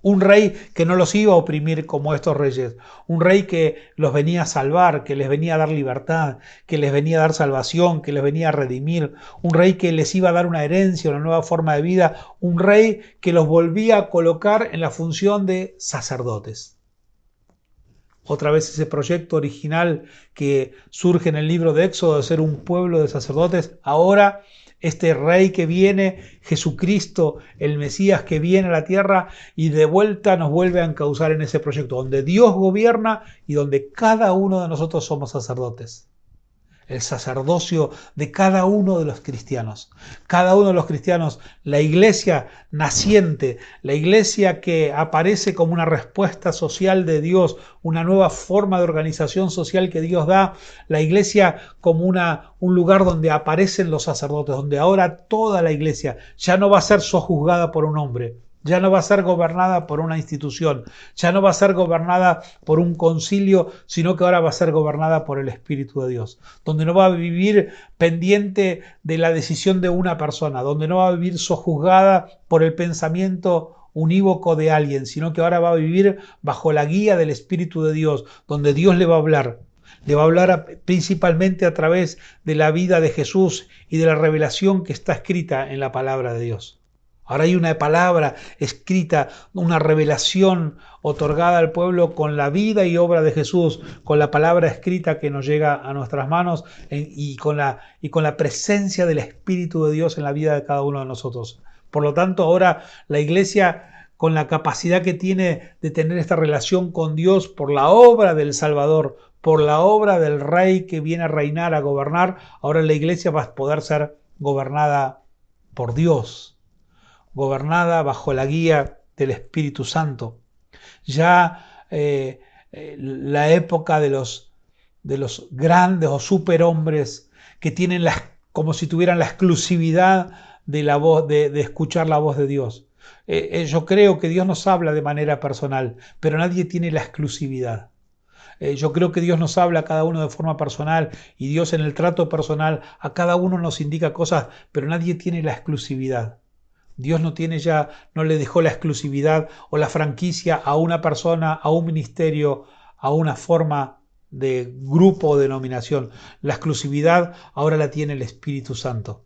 [SPEAKER 2] Un rey que no los iba a oprimir como estos reyes. Un rey que los venía a salvar, que les venía a dar libertad, que les venía a dar salvación, que les venía a redimir. Un rey que les iba a dar una herencia, una nueva forma de vida. Un rey que los volvía a colocar en la función de sacerdotes. Otra vez ese proyecto original que surge en el libro de Éxodo de ser un pueblo de sacerdotes, ahora este rey que viene, Jesucristo, el Mesías que viene a la tierra y de vuelta nos vuelve a encauzar en ese proyecto donde Dios gobierna y donde cada uno de nosotros somos sacerdotes. El sacerdocio de cada uno de los cristianos. Cada uno de los cristianos, la iglesia naciente, la iglesia que aparece como una respuesta social de Dios, una nueva forma de organización social que Dios da, la iglesia como un lugar donde aparecen los sacerdotes, donde ahora toda la iglesia ya no va a ser sojuzgada por un hombre, ya no va a ser gobernada por una institución, ya no va a ser gobernada por un concilio, sino que ahora va a ser gobernada por el Espíritu de Dios, donde no va a vivir pendiente de la decisión de una persona, donde no va a vivir sojuzgada por el pensamiento unívoco de alguien, sino que ahora va a vivir bajo la guía del Espíritu de Dios, donde Dios le va a hablar. Le va a hablar principalmente a través de la vida de Jesús y de la revelación que está escrita en la palabra de Dios. Ahora hay una palabra escrita, una revelación otorgada al pueblo con la vida y obra de Jesús, con la palabra escrita que nos llega a nuestras manos y con la presencia del Espíritu de Dios en la vida de cada uno de nosotros. Por lo tanto, ahora la iglesia, con la capacidad que tiene de tener esta relación con Dios por la obra del Salvador, por la obra del Rey que viene a reinar, a gobernar, ahora la iglesia va a poder ser gobernada por Dios, gobernada bajo la guía del Espíritu Santo. Ya la época de los grandes o superhombres que tienen como si tuvieran la exclusividad de la voz, de escuchar la voz de Dios. Yo creo que Dios nos habla de manera personal, pero nadie tiene la exclusividad. Yo creo que Dios nos habla a cada uno de forma personal y Dios en el trato personal a cada uno nos indica cosas, pero nadie tiene la exclusividad. Dios no le dejó la exclusividad o la franquicia a una persona, a un ministerio, a una forma de grupo o denominación. La exclusividad ahora la tiene el Espíritu Santo.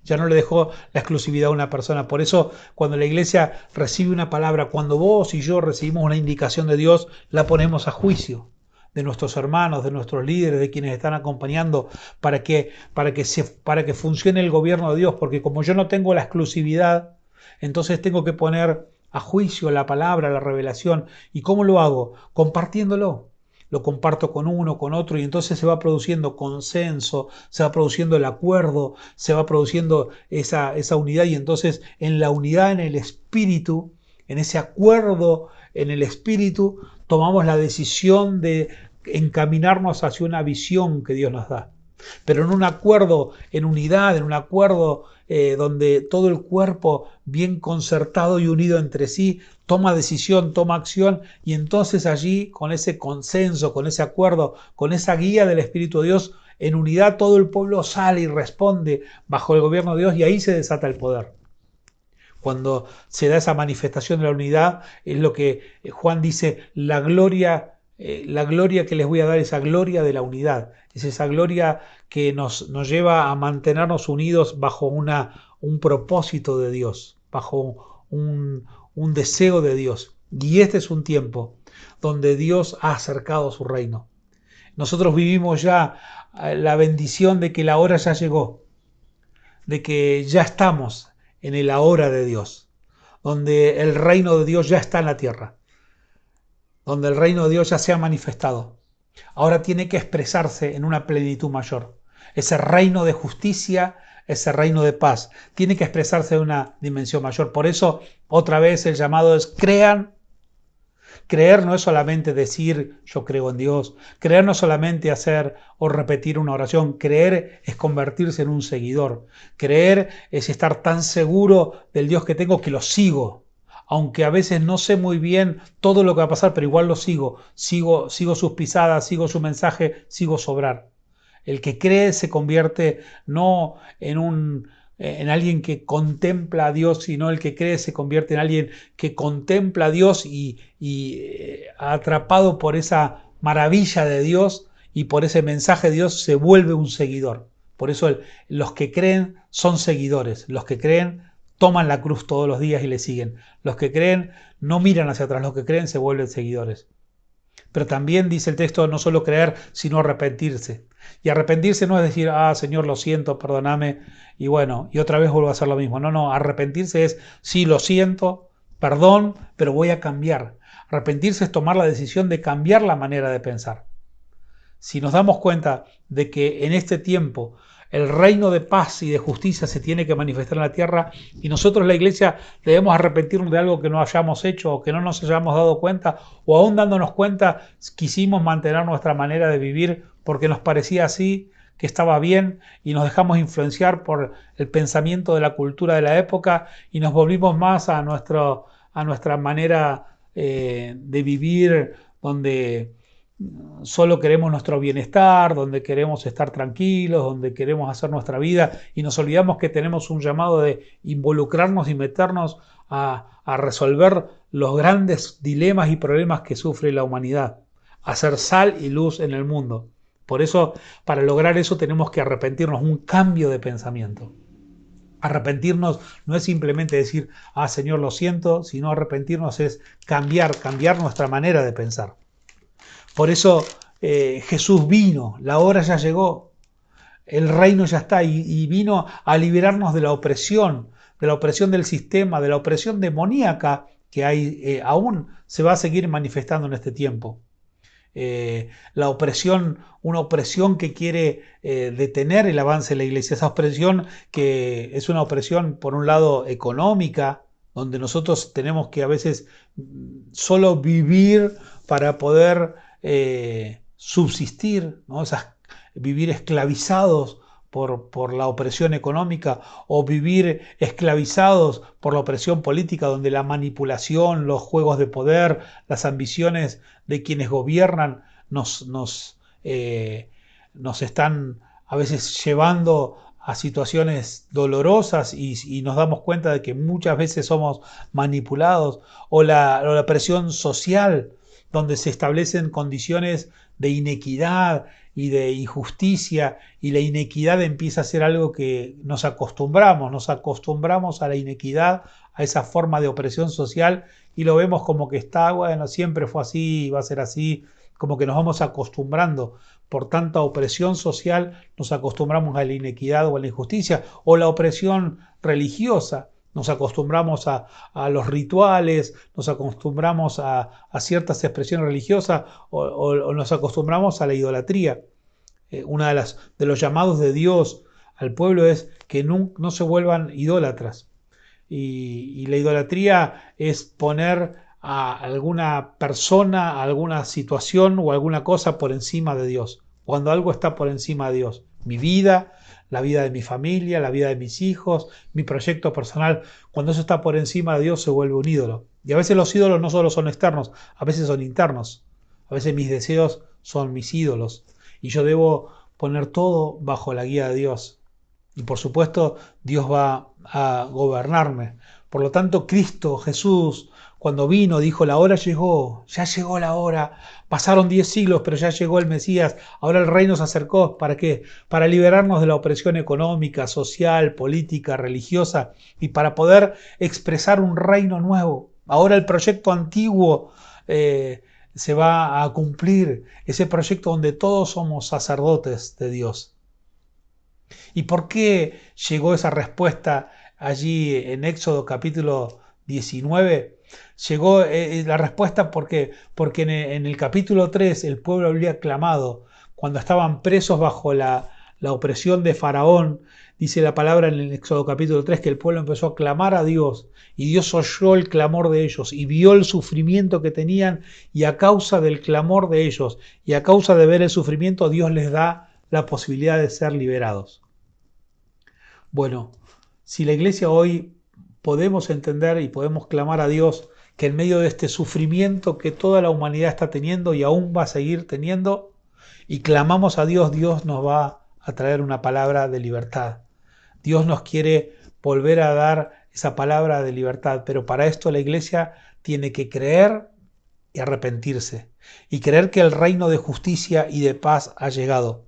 [SPEAKER 2] Ya no le dejó la exclusividad a una persona. Por eso, cuando la iglesia recibe una palabra, cuando vos y yo recibimos una indicación de Dios, la ponemos a juicio de nuestros hermanos, de nuestros líderes, de quienes están acompañando, para que funcione el gobierno de Dios, porque como yo no tengo la exclusividad, entonces tengo que poner a juicio la palabra, la revelación. ¿Y cómo lo hago? Compartiéndolo. Lo comparto con uno, con otro, y entonces se va produciendo consenso, se va produciendo el acuerdo, se va produciendo esa unidad, y entonces en la unidad en el Espíritu, en ese acuerdo en el Espíritu, tomamos la decisión de encaminarnos hacia una visión que Dios nos da. Pero en un acuerdo, en unidad, en un acuerdo donde todo el cuerpo bien concertado y unido entre sí toma decisión, toma acción, y entonces allí con ese consenso, con ese acuerdo, con esa guía del Espíritu de Dios, en unidad todo el pueblo sale y responde bajo el gobierno de Dios, y ahí se desata el poder. Cuando se da esa manifestación de la unidad, es lo que Juan dice, la gloria que les voy a dar, esa gloria de la unidad, es esa gloria que nos lleva a mantenernos unidos bajo un propósito de Dios, bajo un deseo de Dios. Y este es un tiempo donde Dios ha acercado su reino. Nosotros vivimos ya la bendición de que la hora ya llegó, de que ya estamos en el ahora de Dios, donde el reino de Dios ya está en la tierra, donde el reino de Dios ya se ha manifestado. Ahora tiene que expresarse en una plenitud mayor. Ese reino de justicia, ese reino de paz, tiene que expresarse en una dimensión mayor. Por eso, otra vez, el llamado es crean. Creer no es solamente decir yo creo en Dios. Creer no es solamente hacer o repetir una oración. Creer es convertirse en un seguidor. Creer es estar tan seguro del Dios que tengo que lo sigo. Aunque a veces no sé muy bien todo lo que va a pasar, pero igual lo sigo. Sigo sus pisadas, sigo su mensaje, sigo su obrar. El que cree se convierte no en alguien que contempla a Dios, sino el que cree se convierte en alguien que contempla a Dios y atrapado por esa maravilla de Dios y por ese mensaje de Dios se vuelve un seguidor. Por eso los que creen son seguidores, los que creen toman la cruz todos los días y le siguen. Los que creen no miran hacia atrás, los que creen se vuelven seguidores. Pero también dice el texto no solo creer, sino arrepentirse. Y arrepentirse no es decir, Señor, lo siento, perdóname, y bueno, y otra vez vuelvo a hacer lo mismo. No, arrepentirse es, sí, lo siento, perdón, pero voy a cambiar. Arrepentirse es tomar la decisión de cambiar la manera de pensar. Si nos damos cuenta de que en este tiempo el reino de paz y de justicia se tiene que manifestar en la tierra y nosotros la iglesia debemos arrepentirnos de algo que no hayamos hecho o que no nos hayamos dado cuenta o aún dándonos cuenta quisimos mantener nuestra manera de vivir porque nos parecía así, que estaba bien y nos dejamos influenciar por el pensamiento de la cultura de la época y nos volvimos más a nuestra manera de vivir donde solo queremos nuestro bienestar, donde queremos estar tranquilos, donde queremos hacer nuestra vida y nos olvidamos que tenemos un llamado de involucrarnos y meternos a resolver los grandes dilemas y problemas que sufre la humanidad, hacer sal y luz en el mundo. Por eso, para lograr eso tenemos que arrepentirnos, un cambio de pensamiento. Arrepentirnos no es simplemente decir, Señor, lo siento, sino arrepentirnos es cambiar nuestra manera de pensar. Por eso Jesús vino, la hora ya llegó, el reino ya está y vino a liberarnos de la opresión del sistema, de la opresión demoníaca que hay, aún se va a seguir manifestando en este tiempo. La opresión, una opresión que quiere detener el avance de la iglesia, esa opresión que es una opresión por un lado económica, donde nosotros tenemos que a veces solo vivir para poder subsistir, ¿no? Vivir esclavizados por la opresión económica o vivir esclavizados por la opresión política, donde la manipulación, los juegos de poder, las ambiciones de quienes gobiernan nos están a veces llevando a situaciones dolorosas y nos damos cuenta de que muchas veces somos manipulados, o la presión social, donde se establecen condiciones de inequidad y de injusticia, y la inequidad empieza a ser algo que nos acostumbramos a la inequidad, a esa forma de opresión social, y lo vemos como que está, bueno, siempre fue así, va a ser así, como que nos vamos acostumbrando. Por tanta opresión social nos acostumbramos a la inequidad o a la injusticia, o la opresión religiosa. Nos acostumbramos a los rituales, nos acostumbramos a ciertas expresiones religiosas o nos acostumbramos a la idolatría. Uno de los llamados de Dios al pueblo es que no se vuelvan idólatras. Y la idolatría es poner a alguna persona, a alguna situación o alguna cosa por encima de Dios. Cuando algo está por encima de Dios, mi vida, la vida de mi familia, la vida de mis hijos, mi proyecto personal, cuando eso está por encima de Dios se vuelve un ídolo. Y a veces los ídolos no solo son externos, a veces son internos. A veces mis deseos son mis ídolos. Y yo debo poner todo bajo la guía de Dios. Y por supuesto, Dios va a gobernarme. Por lo tanto, Cristo, Jesús, cuando vino, dijo, la hora llegó, ya llegó la hora. Pasaron 10 siglos, pero ya llegó el Mesías. Ahora el reino se acercó. ¿Para qué? Para liberarnos de la opresión económica, social, política, religiosa y para poder expresar un reino nuevo. Ahora el proyecto antiguo se va a cumplir, ese proyecto donde todos somos sacerdotes de Dios. ¿Y por qué llegó esa respuesta allí en Éxodo capítulo 19? Llegó la respuesta porque en el capítulo 3 el pueblo había clamado cuando estaban presos bajo la opresión de Faraón. Dice la palabra en el Éxodo capítulo 3 que el pueblo empezó a clamar a Dios y Dios oyó el clamor de ellos y vio el sufrimiento que tenían y a causa del clamor de ellos y a causa de ver el sufrimiento Dios les da la posibilidad de ser liberados. Bueno, si la iglesia hoy podemos entender y podemos clamar a Dios que en medio de este sufrimiento que toda la humanidad está teniendo y aún va a seguir teniendo, y clamamos a Dios, Dios nos va a traer una palabra de libertad. Dios nos quiere volver a dar esa palabra de libertad, pero para esto la iglesia tiene que creer y arrepentirse, y creer que el reino de justicia y de paz ha llegado.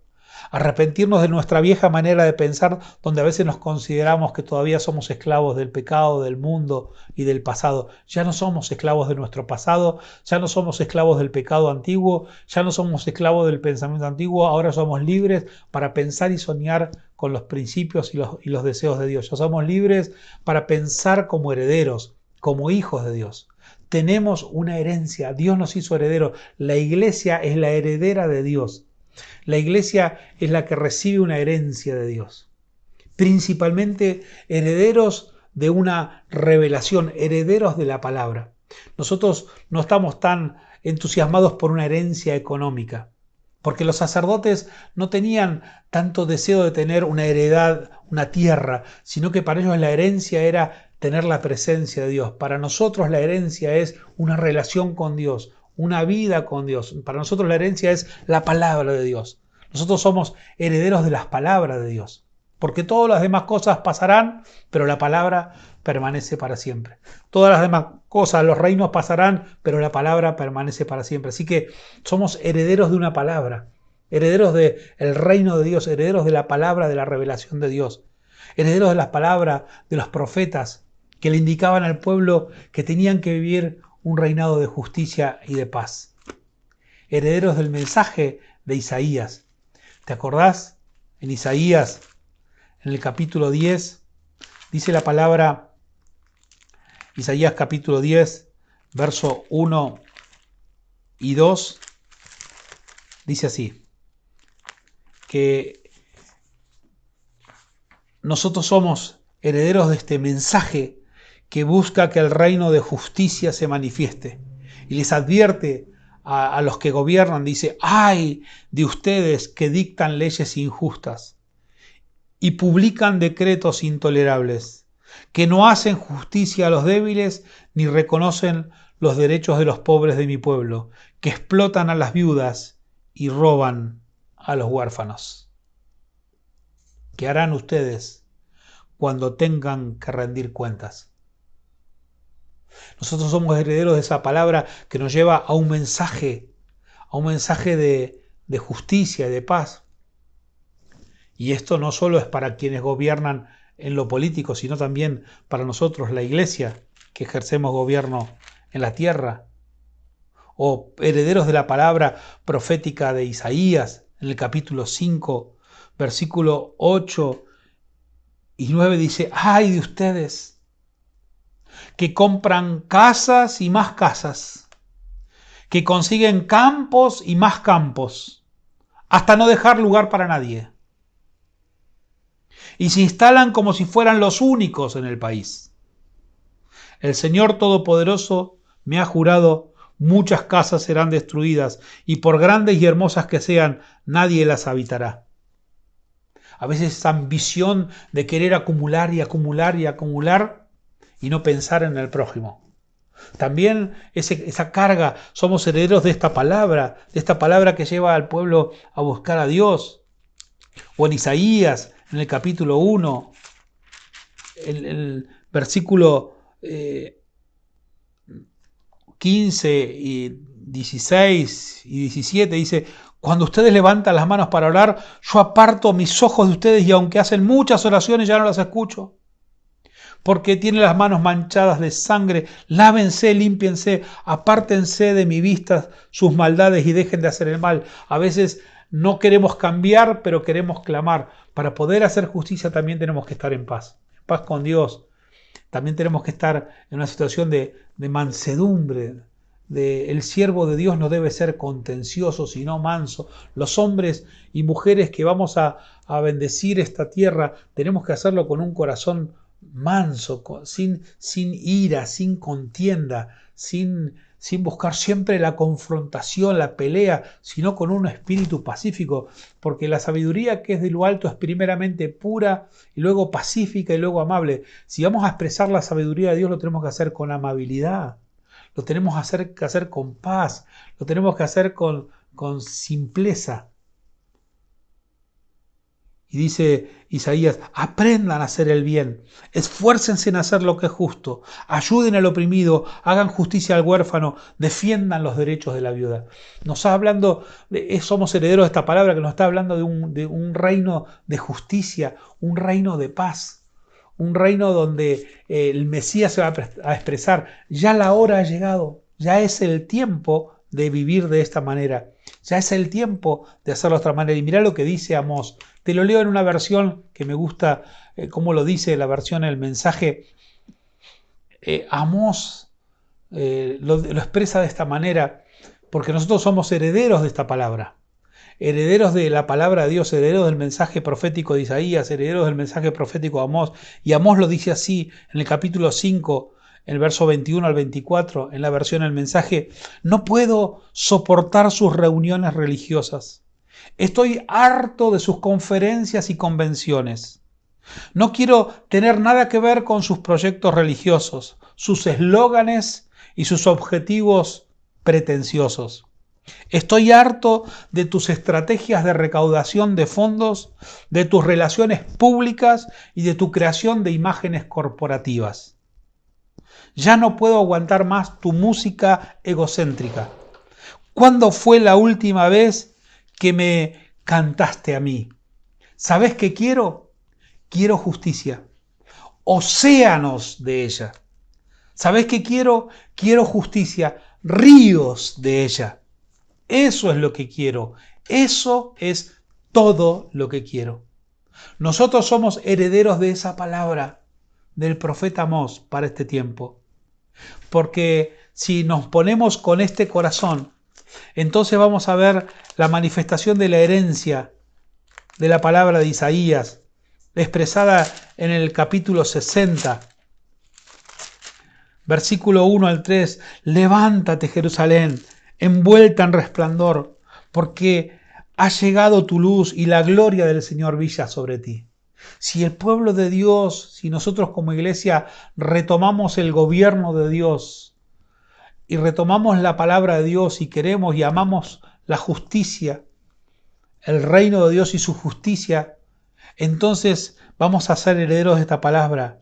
[SPEAKER 2] Arrepentirnos de nuestra vieja manera de pensar, donde a veces nos consideramos que todavía somos esclavos del pecado, del mundo y del pasado. Ya no somos esclavos de nuestro pasado, ya no somos esclavos del pecado antiguo, ya no somos esclavos del pensamiento antiguo, ahora somos libres para pensar y soñar con los principios y los deseos de Dios. Ya somos libres para pensar como herederos, como hijos de Dios. Tenemos una herencia, Dios nos hizo herederos, la iglesia es la heredera de Dios. La iglesia es la que recibe una herencia de Dios. Principalmente herederos de una revelación, herederos de la palabra. Nosotros no estamos tan entusiasmados por una herencia económica, porque los sacerdotes no tenían tanto deseo de tener una heredad, una tierra, sino que para ellos la herencia era tener la presencia de Dios. Para nosotros la herencia es una relación con Dios, una vida con Dios. Para nosotros la herencia es la palabra de Dios. Nosotros somos herederos de las palabras de Dios. Porque todas las demás cosas pasarán, pero la palabra permanece para siempre. Todas las demás cosas, los reinos pasarán, pero la palabra permanece para siempre. Así que somos herederos de una palabra, herederos del reino de Dios, herederos de la palabra de la revelación de Dios, herederos de las palabras de los profetas que le indicaban al pueblo que tenían que vivir un reinado de justicia y de paz. Herederos del mensaje de Isaías. ¿Te acordás? En Isaías, en el capítulo 10, dice la palabra, Isaías capítulo 10, verso 1 y 2, dice así, que nosotros somos herederos de este mensaje que busca que el reino de justicia se manifieste. Y les advierte a los que gobiernan, dice, ¡ay de ustedes que dictan leyes injustas y publican decretos intolerables, que no hacen justicia a los débiles ni reconocen los derechos de los pobres de mi pueblo, que explotan a las viudas y roban a los huérfanos? ¿Qué harán ustedes cuando tengan que rendir cuentas? Nosotros somos herederos de esa palabra que nos lleva a un mensaje de justicia y de paz. Y esto no solo es para quienes gobiernan en lo político, sino también para nosotros, la iglesia, que ejercemos gobierno en la tierra. O herederos de la palabra profética de Isaías, en el capítulo 5, versículo 8 y 9 dice, ¡ay de ustedes! Que compran casas y más casas, que consiguen campos y más campos, hasta no dejar lugar para nadie. Y se instalan como si fueran los únicos en el país. El Señor Todopoderoso me ha jurado, muchas casas serán destruidas, y por grandes y hermosas que sean, nadie las habitará. A veces esa ambición de querer acumular y acumular y acumular y no pensar en el prójimo. También esa carga, somos herederos de esta palabra que lleva al pueblo a buscar a Dios. O en Isaías, en el capítulo 1, el versículo 15 y 16 y 17 dice: cuando ustedes levantan las manos para orar, yo aparto mis ojos de ustedes y aunque hacen muchas oraciones ya no las escucho. Porque tienen las manos manchadas de sangre, lávense, límpiense, apártense de mi vista sus maldades y dejen de hacer el mal. A veces no queremos cambiar, pero queremos clamar. Para poder hacer justicia también tenemos que estar en paz con Dios. También tenemos que estar en una situación de mansedumbre. El siervo de Dios no debe ser contencioso, sino manso. Los hombres y mujeres que vamos a bendecir esta tierra, tenemos que hacerlo con un corazón manso, sin ira, sin contienda, sin buscar siempre la confrontación, la pelea, sino con un espíritu pacífico, porque la sabiduría que es de lo alto es primeramente pura y luego pacífica y luego amable. Si vamos a expresar la sabiduría de Dios, lo tenemos que hacer con amabilidad, lo tenemos que hacer con paz, lo tenemos que hacer con simpleza. Y dice Isaías: aprendan a hacer el bien, esfuércense en hacer lo que es justo, ayuden al oprimido, hagan justicia al huérfano, defiendan los derechos de la viuda. Nos está hablando, somos herederos de esta palabra que nos está hablando de un reino de justicia, un reino de paz, un reino donde el Mesías se va a expresar. Ya la hora ha llegado, ya es el tiempo de vivir de esta manera, ya es el tiempo de hacerlo de otra manera. Y mirá lo que dice Amós. Te lo leo en una versión que me gusta, cómo lo dice la versión, el mensaje. Amós lo expresa de esta manera, porque nosotros somos herederos de esta palabra, herederos de la palabra de Dios, herederos del mensaje profético de Isaías, herederos del mensaje profético de Amós. Y Amós lo dice así en el capítulo 5, en el verso 21 al 24, en la versión del mensaje: no puedo soportar sus reuniones religiosas. Estoy harto de sus conferencias y convenciones. No quiero tener nada que ver con sus proyectos religiosos, sus eslóganes y sus objetivos pretenciosos. Estoy harto de tus estrategias de recaudación de fondos, de tus relaciones públicas y de tu creación de imágenes corporativas. Ya no puedo aguantar más tu música egocéntrica. ¿Cuándo fue la última vez que me cantaste a mí? ¿Sabes qué quiero? Quiero justicia, océanos de ella. ¿Sabes qué quiero? Quiero justicia, ríos de ella. Eso es lo que quiero, eso es todo lo que quiero. Nosotros somos herederos de esa palabra del profeta Amós para este tiempo, porque si nos ponemos con este corazón, entonces vamos a ver la manifestación de la herencia de la palabra de Isaías, expresada en el capítulo 60, versículo 1 al 3. Levántate, Jerusalén, envuelta en resplandor, porque ha llegado tu luz y la gloria del Señor brilla sobre ti. Si el pueblo de Dios, si nosotros como iglesia retomamos el gobierno de Dios y retomamos la palabra de Dios y queremos y amamos la justicia, el reino de Dios y su justicia, entonces vamos a ser herederos de esta palabra,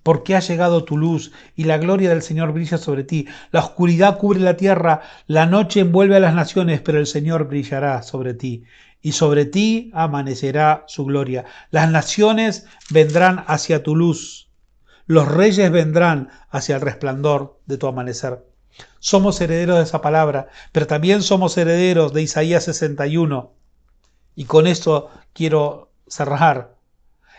[SPEAKER 2] porque ha llegado tu luz y la gloria del Señor brilla sobre ti. La oscuridad cubre la tierra, la noche envuelve a las naciones, pero el Señor brillará sobre ti, y sobre ti amanecerá su gloria. Las naciones vendrán hacia tu luz, los reyes vendrán hacia el resplandor de tu amanecer. Somos herederos de esa palabra, pero también somos herederos de Isaías 61. Y con esto quiero cerrar.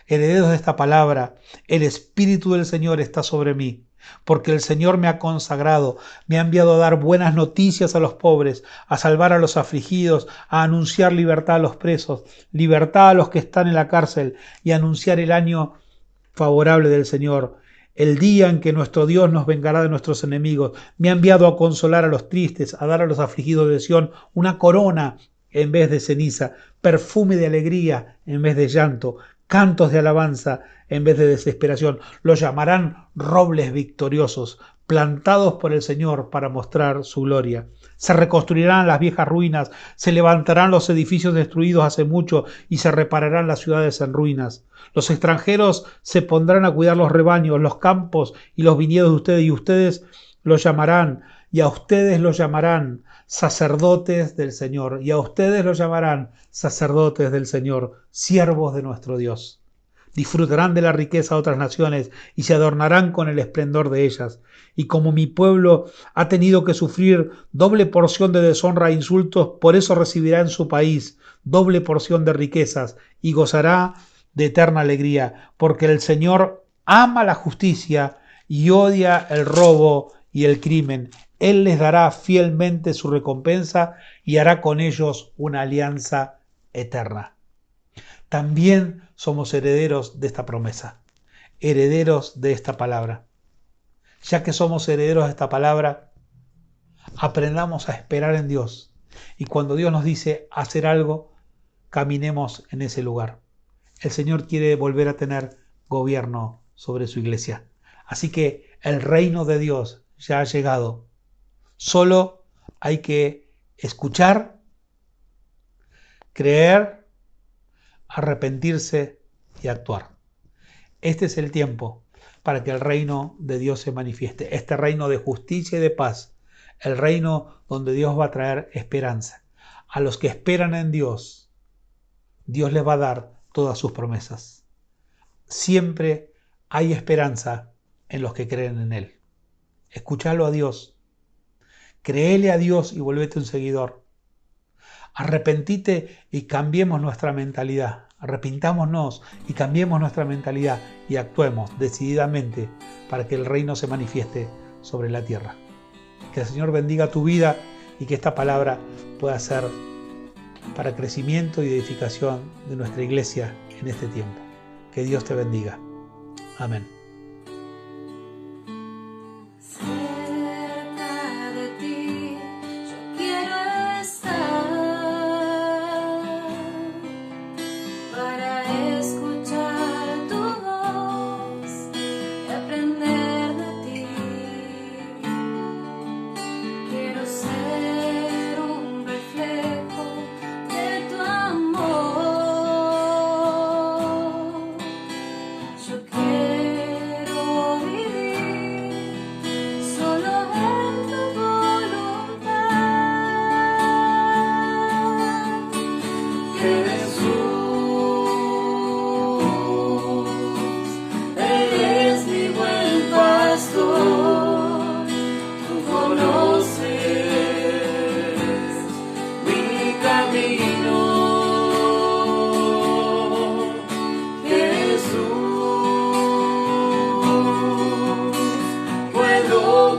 [SPEAKER 2] Herederos de esta palabra, el Espíritu del Señor está sobre mí, porque el Señor me ha consagrado, me ha enviado a dar buenas noticias a los pobres, a salvar a los afligidos, a anunciar libertad a los presos, libertad a los que están en la cárcel y a anunciar el año favorable del Señor. el día en que nuestro Dios nos vengará de nuestros enemigos. Me ha enviado a consolar a los tristes, a dar a los afligidos de Sión una corona en vez de ceniza, perfume de alegría en vez de llanto, cantos de alabanza en vez de desesperación. Los llamarán robles victoriosos, plantados por el Señor para mostrar su gloria. Se reconstruirán las viejas ruinas, se levantarán los edificios destruidos hace mucho y se repararán las ciudades en ruinas. Los extranjeros se pondrán a cuidar los rebaños, los campos y los viñedos de ustedes, y ustedes los llamarán, y a ustedes los llamarán sacerdotes del Señor, y a ustedes los llamarán sacerdotes del Señor, siervos de nuestro Dios. Disfrutarán de la riqueza de otras naciones y se adornarán con el esplendor de ellas. Y como mi pueblo ha tenido que sufrir doble porción de deshonra e insultos, por eso recibirá en su país doble porción de riquezas y gozará de eterna alegría, porque el Señor ama la justicia y odia el robo y el crimen. Él les dará fielmente su recompensa y hará con ellos una alianza eterna. También somos herederos de esta promesa, herederos de esta palabra. Ya que somos herederos de esta palabra, aprendamos a esperar en Dios. Y cuando Dios nos dice hacer algo, caminemos en ese lugar. El Señor quiere volver a tener gobierno sobre su iglesia. Así que el reino de Dios ya ha llegado. Solo hay que escuchar, creer, arrepentirse y actuar. Este es el tiempo para que el reino de Dios se manifieste. Este reino de justicia y de paz. El reino donde Dios va a traer esperanza. A los que esperan en Dios, Dios les va a dar todas sus promesas. Siempre hay esperanza en los que creen en Él. Escúchalo a Dios. Créele a Dios y volvete un seguidor. Arrepentite y cambiemos nuestra mentalidad. Arrepintámonos y cambiemos nuestra mentalidad y actuemos decididamente para que el reino se manifieste sobre la tierra. Que el Señor bendiga tu vida y que esta palabra pueda ser para crecimiento y edificación de nuestra iglesia en este tiempo. Que Dios te bendiga. Amén.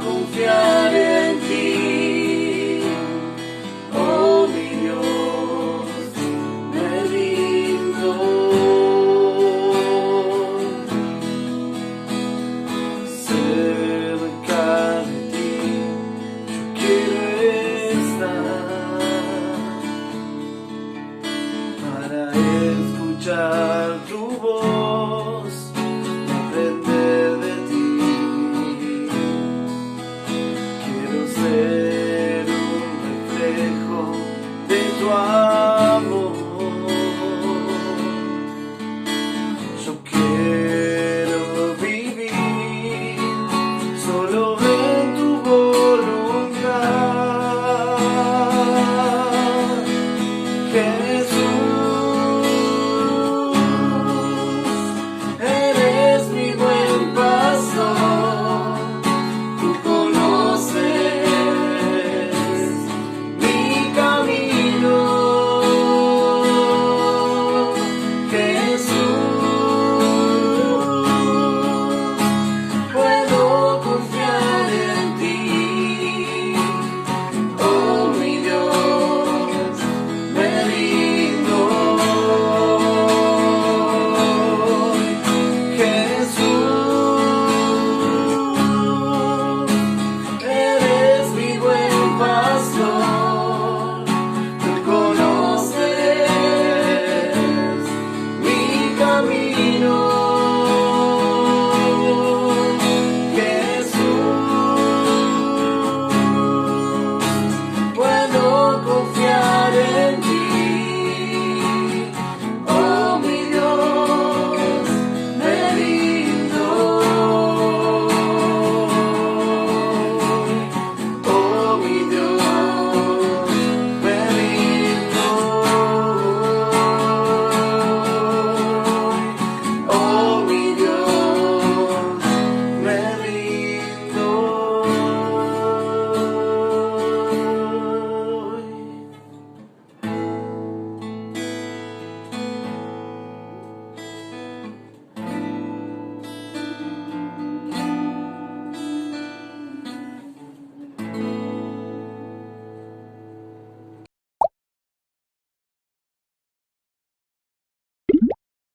[SPEAKER 3] Confiar en ti, oh mi Dios, me rindo. Cerca de ti, yo quiero estar para escuchar tu voz.